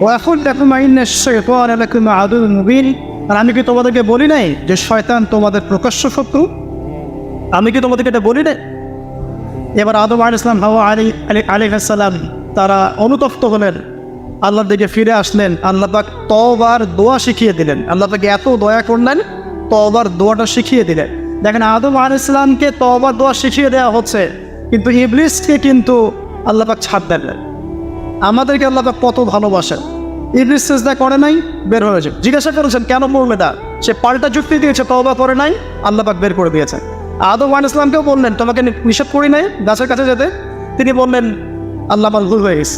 ওয়া আকুল লাকুমা ইন্নাশ শাইতানা লাকুমা আদুউন মুবিন, আর আমি কি তোমাদেরকে বলি নাই যে শয়তান তোমাদের প্রকাশ্য শত্রু? আমি কি তোমাদেরকে এটা বলি নাই? এবার আদম আলাইহিস সালাম, হাওয়া আলাইহিস সালাম তারা অনুতপ্ত হলেন, আল্লাহর দিকে ফিরে আসলেন। আল্লাহ পাক তওবার দোয়া শিখিয়ে দিলেন। আল্লাহ পাক এত দয়া করলেন, তওবার দোয়াটা শিখিয়ে দিলেন। দেখেন আদম আলাইহিস সালামকে তওবার দোয়া শিখিয়ে দেওয়া হচ্ছে, কিন্তু ইবলিসকে কিন্তু আল্লাহ পাক ছাড় দেন। আমাদেরকে আল্লাহ পাক কত ভালোবাসেন। ইবলিস সিজদা করে নাই, বের হয়েছে। জিজ্ঞাসা করেছেন কেন পড়লে না, সে পাল্টা যুক্তি দিয়েছে, তওবা করে নাই, আল্লাহ পাক বের করে দিয়েছে। আদম আলাইহিস সালামকেও বললেন তোমাকে নিষেধ করি নাই গাছের কাছে যেতে, তিনি বললেন আল্লাহ আমার ভুল হয়ে গেছে,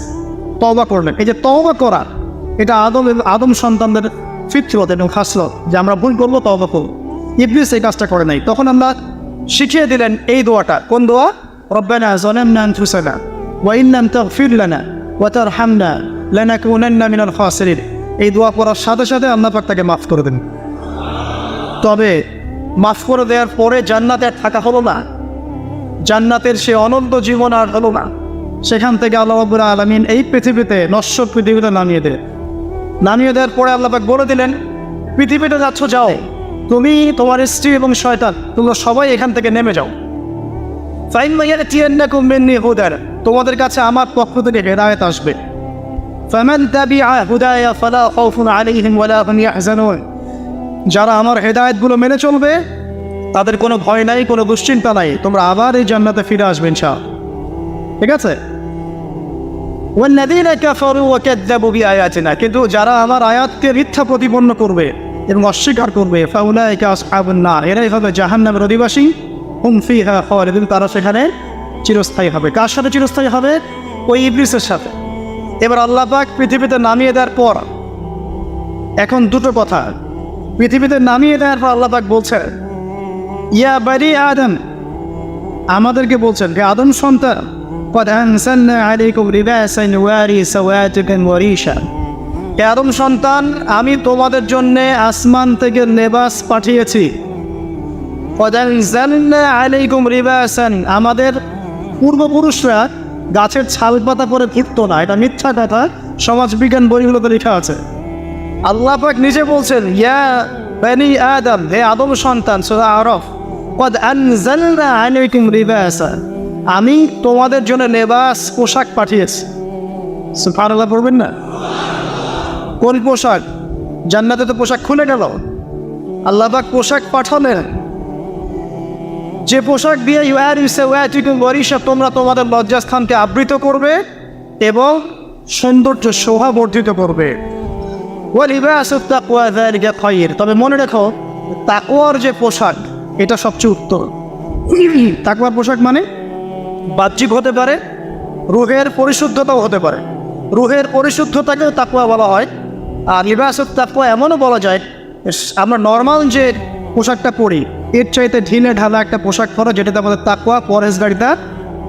তওবা করলেন। এই যে তওবা করা, এটা আদম সন্তানদের ফিতরত এবং খাসলত যে আমরা ভুল করবো তওবা করবো। ইবলিস এই কাজটা করে নাই। তখন আমরা শিখিয়ে দিলেন এই দোয়াটা। কোন দোয়া? রব্বানা যালামনা আনফুসানা ওয়া ইন লাম তাগফির লানা ওয়া তারহামনা লানাকুনান্না মিনাল খাসিরিন। এই দোয়া পড়ার সাথে সাথে আল্লাহ পাক তাকে মাফ করে দেন। তবে মাফ করে দেওয়ার পরে জান্নাতে আর থাকা হলো না, জান্নাতের সে অনন্ত জীবন আর হলো না। সেখান থেকে আল্লাহ রাব্বুল আলামিন এই পৃথিবীতে নশ্বর পৃথিবীতে নামিয়ে দেয়। নামিয়ে দেওয়ার পরে আল্লাহ পাক বলে দিলেন, পৃথিবীতে যাচ্ছ যাও, তুমি, তোমার স্ত্রী এবং শয়তান, তোমরা সবাই এখান থেকে নেমে যাও। ফাইম্মা ইয়াতিয়ান্নাকুম মিন্নি হুদান, তোমাদের কাছে আমার পক্ষ থেকে হেদায়েত আসবে। ফামান তাবিআ হুদায়া ফালা খাউফুন আলাইহিম ওয়ালা হুম ইয়াহজানুন, যারা আমার হেদায়েতগুলো মেনে চলবে তাদের কোনো ভয় নাই, কোনো দুশ্চিন্তা নাই, তোমরা আবার এই জান্নাতে ফিরে আসবে ইনশাআল্লাহ। ঠিক আছে? ওয়াল্লাযীনা কাফারু ওয়া কাযযাবু বিআয়াতিনা, কিন্তু যারা আমার আয়াতকে মিথ্যা প্রতিপন্ন করবে এবং অস্বীকার করবে, ফাউলাইকা আসহাবুন নার, এরাই হবে জাহান্নামের অধিবাসী। হুম ফিহা খালিদুন, তারা সেখানে চিরস্থায়ী হবে। কার সাথে চিরস্থায়ী হবে? ওই ইবলিসের সাথে। এবার আল্লাহ পাক পৃথিবীতে নামিয়ে দেওয়ার পর এখন দুটো কথা। পৃথিবীতে নামিয়ে দেওয়ার পর আল্লাহ পাক বলছেন, ইয়া বানি আদম, আমাদেরকে বলছেন হে আদম সন্তান, قد أنزلنا عليكم لباسا يواري سوآتكم وريشا, হে আদম সন্তান, আমি তোমাদের জন্য আসমান থেকে লেবাস পাঠিয়েছি। قد أنزلنا عليكم لباسا, আমাদের পূর্বপুরুষরা গাছের ছাল পাতা পরে ঘুরতো না, এটা মিথ্যা কথা, সমাজবিজ্ঞান বইগুলোতে লেখা আছে। আল্লাহ পাক নিজে বলছেন, ইয়া বানি আদম, হে আদম সন্তান, সূরা আরাফ, قد أنزلنا عليكم لباسا, আমি তোমাদের জন্য লেবাস, পোশাক পাঠিয়েছি। সুবহানাল্লাহ পড়বেন না? কোন পোশাক? জান্নাতে তো পোশাক খুলে গেল, আল্লাহ পাক পোশাক পাঠালেন, যে পোশাক দিয়ে ইউআরি সাওয়াতিকুম ওয়ারিশা, তোমরা তোমাদের লজ্জাস্থানকে আবৃত করবে এবং সৌন্দর্য শোভা বর্ধিত করবে। ওয়া লিবাসুত তাকওয়া যালিকা খায়র, তবে মনে রেখো তাকওয়ার যে পোশাক এটা সবচেয়ে উত্তম। তাকওয়ার পোশাক মানে বাহ্যিক হতে পারে, রুহের পরিশুদ্ধতাও হতে পারে। রুহের পরিশুদ্ধতাকেও তাকওয়া বলা হয়। আর লিবাসুত তাকওয়া এমনও বলা যায়, আমরা নর্মাল যে পোশাকটা পরি এর চাইতে ঢিলে ঢালা একটা পোশাক পরা, যেটাতে আমাদের তাকওয়া পরহেজগারিতা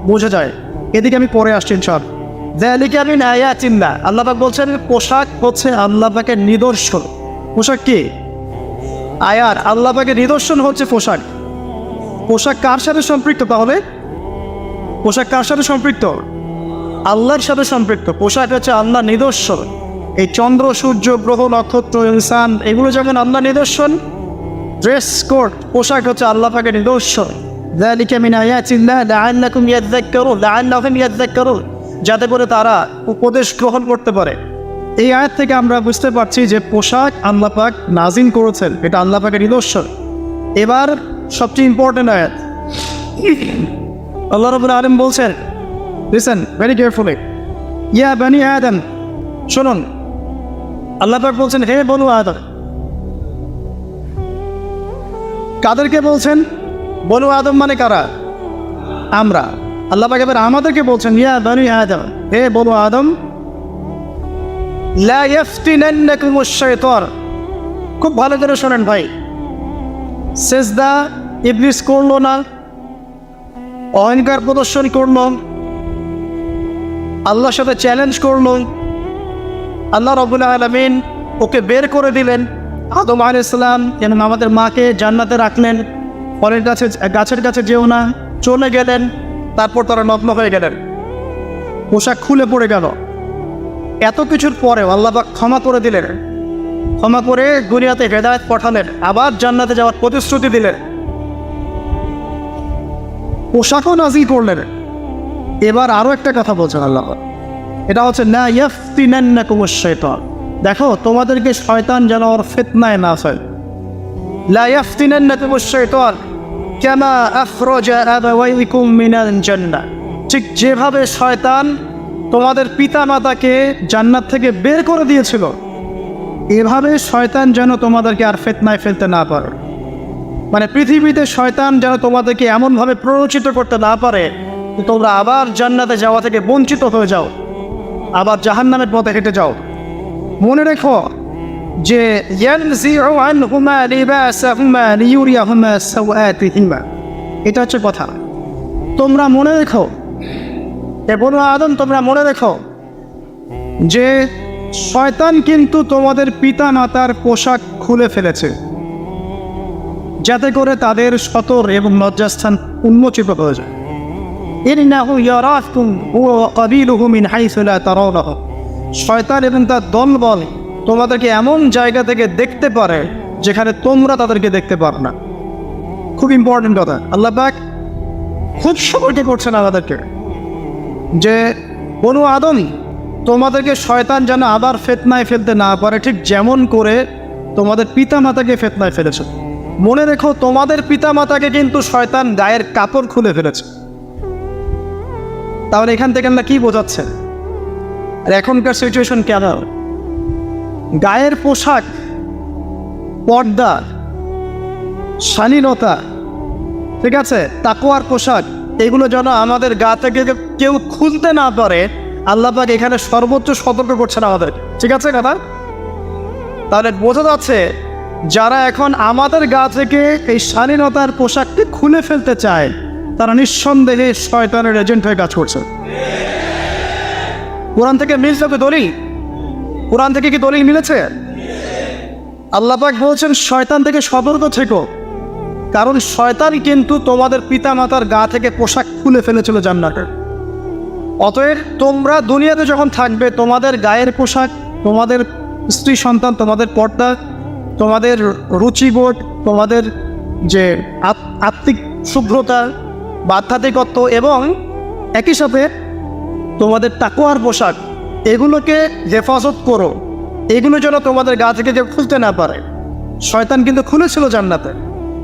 বোঝা যায়। এদিকে আমি পরে আসছি ইনশাআল্লাহ। যালিকা মিন আয়াতিল্লাহ, আল্লাহ পাক বলছেন পোশাক হচ্ছে আল্লাহ পাকের নিদর্শন। পোশাক কি? আয়াত। আল্লাহ পাকের নিদর্শন হচ্ছে পোশাক। পোশাক কার সাথে সম্পৃক্ত তাহলে? পোশাক কার সাথে সম্পৃক্ত? আল্লাহর সাথে সম্পৃক্ত। পোশাক হচ্ছে আল্লাহর নিদর্শন। এই চন্দ্র, সূর্য, গ্রহ, নক্ষত্র, ইনসান, এগুলো যেমন আল্লাহর নিদর্শন, ড্রেস কোড, পোশাক হচ্ছে আল্লাহ পাকের নিদর্শন। যালিকা মিন আয়াতিল্লাহ লাআল্লাকুম ইয়াযাক্কারুন, লাআল্লাহুম ইয়াযাক্কারুন, যাতে করে তারা উপদেশ গ্রহণ করতে পারে। এই আয়াত থেকে আমরা বুঝতে পারছি যে পোশাক আল্লাহ পাক নাজিল করেছেন, এটা আল্লাহ পাকের নিদর্শন। এবার সবচেয়ে ইম্পর্টেন্ট আয়াত, আল্লাহ রাব্বুল আলামিন বলছেন, লিসেন ভেরি কেয়ারফুলি, ইয়া বানি আদম, শুনুন, আল্লাহ পাক বলছেন হে বনু আদম। কাদেরকে বলছেন? বনু আদম মানে কারা? আমরা। আল্লাহ পাক এবার আমাদেরকে বলছেন, ইয়া বানি আদম, হে বনু আদম, লা ইয়াফতিনান্নাকুমুশ শাইতান, খুব ভালো করে শোনেন ভাই। সেজদা ইবলিস করলো না, অহংকার প্রদর্শন করলো, আল্লাহর সাথে চ্যালেঞ্জ করলো, আল্লাহ রাব্বুল আলামিন ওকে বের করে দিলেন। আদম আলাইহিস সালাম এবং আমাদের মাকে জান্নাতে রাখলেন, ফলের গাছের কাছে যেও না, চলে গেলেন। তারপর তারা নগ্ন হয়ে গেলেন, পোশাক খুলে পড়ে গেল। এত কিছুর পরেও আল্লাহ পাক ক্ষমা করে দিলেন, ক্ষমা করে দুনিয়াতে হেদায়েত পাঠালেন, আবার জান্নাতে যাওয়ার প্রতিশ্রুতি দিলেন, পোশাকও নাজিল করলেন। এবার আরও একটা কথা বলছেন আল্লাহ, এটা হচ্ছে লা ইয়াফতিনান্নাকুমুশ শাইতান, দেখো তোমাদেরকে শয়তান যেন ওর ফিতনায় না ফেলে। লা ইয়াফতিনান্নাকুমুশ শাইতান কামা আখরাজা আবাওয়াইকুম মিনাল জান্নাহ, ঠিক যেভাবে শয়তান তোমাদের পিতা মাতাকে জান্নাত থেকে বের করে দিয়েছিল, এভাবে শয়তান যেন তোমাদেরকে আর ফিতনায় ফেলতে না পারে। মানে পৃথিবীতে শয়তান যেন তোমাদেরকে এমনভাবে প্ররোচিত করতে না পারে যে তোমরা আবার জান্নাতে যাওয়া থেকে বঞ্চিত হয়ে যাও, আবার জাহান্নামের পথে হেঁটে যাও। মনে রেখো যে ইয়ানজিউ আনহুমা লিবাসাহুমা লিয়ুরিয়াহুমা সাওআতিহিমা, এটা হচ্ছে কথা। তোমরা মনে রেখো, হে বনু আদম, তোমরা মনে রেখো যে শয়তান কিন্তু তোমাদের পিতা মাতার পোশাক খুলে ফেলেছে, যাতে করে তাদের সতর এবং লজ্জাস্থান উন্মোচিত হয়ে যায়। ইন্নাহু ইয়ারাকুম হুয়া ওয়া কাবিলুহু মিন হাইসু লা তারাউনাহুম। শয়তান এবং তার দলবল তোমাদেরকে এমন জায়গা থেকে দেখতে পারে যেখানে তোমরা তাদেরকে দেখতে পারো না। খুব ইম্পর্টেন্ট কথা, আল্লাহ পাক খুব সতর্ক করছেন আমাদেরকে যে বনু আদম তোমাদেরকে শয়তান যেন আবার ফিতনায় ফেলতে না পারে, ঠিক যেমন করে তোমাদের পিতা মাতাকে ফিতনায় ফেলেছে। মনে রেখো, তোমাদের পিতা মাতাকে কিন্তু শয়তান গায়ের কাপড় খুলে ফেলেছে। তাহলে এখান থেকে আমরা কি বোঝাচ্ছে? আর এখনকার সিচুয়েশন কেন? গায়ের পোশাক, পর্দা, শালীনতা, ঠিক আছে, তাকওয়ার পোশাক, এগুলো যেন আমাদের গা থেকে কেউ খুলতে না পারে, আল্লাহ পাক এখানে সর্বোচ্চ সতর্ক করছেন আমাদের। ঠিক আছে কথা? তাহলে বোঝা যাচ্ছে যারা এখন আমাদের গা থেকে এই শালীনতার পোশাকটি খুলে ফেলতে চায় তারা নিঃসন্দেহে শয়তানের এজেন্ট হয়ে কাজ করছে। কোরআন থেকে মিলছে কি দলিল? কোরআন থেকে কি দলিল মিলেছে? আল্লাহ পাক বলছেন শয়তান থেকে সতর্ক থেকো, কারণ শয়তান কিন্তু তোমাদের পিতা মাতার গা থেকে পোশাক খুলে ফেলেছিল জান্নাতে। অতএব তোমরা দুনিয়াতে যখন থাকবে তোমাদের গায়ের পোশাক, তোমাদের স্ত্রী সন্তান, তোমাদের পর্দা, তোমাদের রুচিবোধ, তোমাদের যে আত্মিক শুভ্রতা বা আধ্যাত্মিকত্ব এবং একই সাথে তোমাদের তাকওয়ার পোশাক, এগুলোকে হেফাজত করো। এগুলো যেন তোমাদের গা থেকে কেউ খুলতে না পারে। শয়তান কিন্তু খুলেছিল জান্নাতে।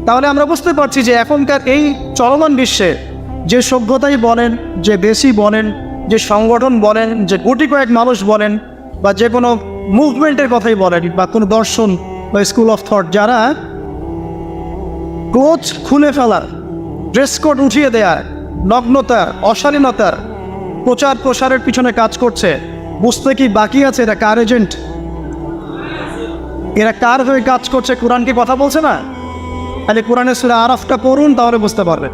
তাহলে আমরা বুঝতে পারছি যে এখনকার এই চলমান বিশ্বে যে সভ্যতাই বলেন, যে দেশই বলেন, যে সংগঠন বলেন, যে গুটি কয়েক মানুষ বলেন, বা যে কোনো মুভমেন্টের কথাই বলেন, বা কোনো দর্শন বা স্কুল অফ থট, যারা ক্লোথ খুলে ফেলার, ড্রেস কোড উঠিয়ে দেওয়ার, নগ্নতার, অশালীনতার প্রচার প্রসারের পিছনে কাজ করছে, বুঝতে কি বাকি আছে এরা কার এজেন্ট? এরা কার হয়ে কাজ করছে? কোরআন কি কথা বলছে না? তাহলে কোরআনের সূরা আরাফটা পড়ুন, তাহলে বুঝতে পারবেন।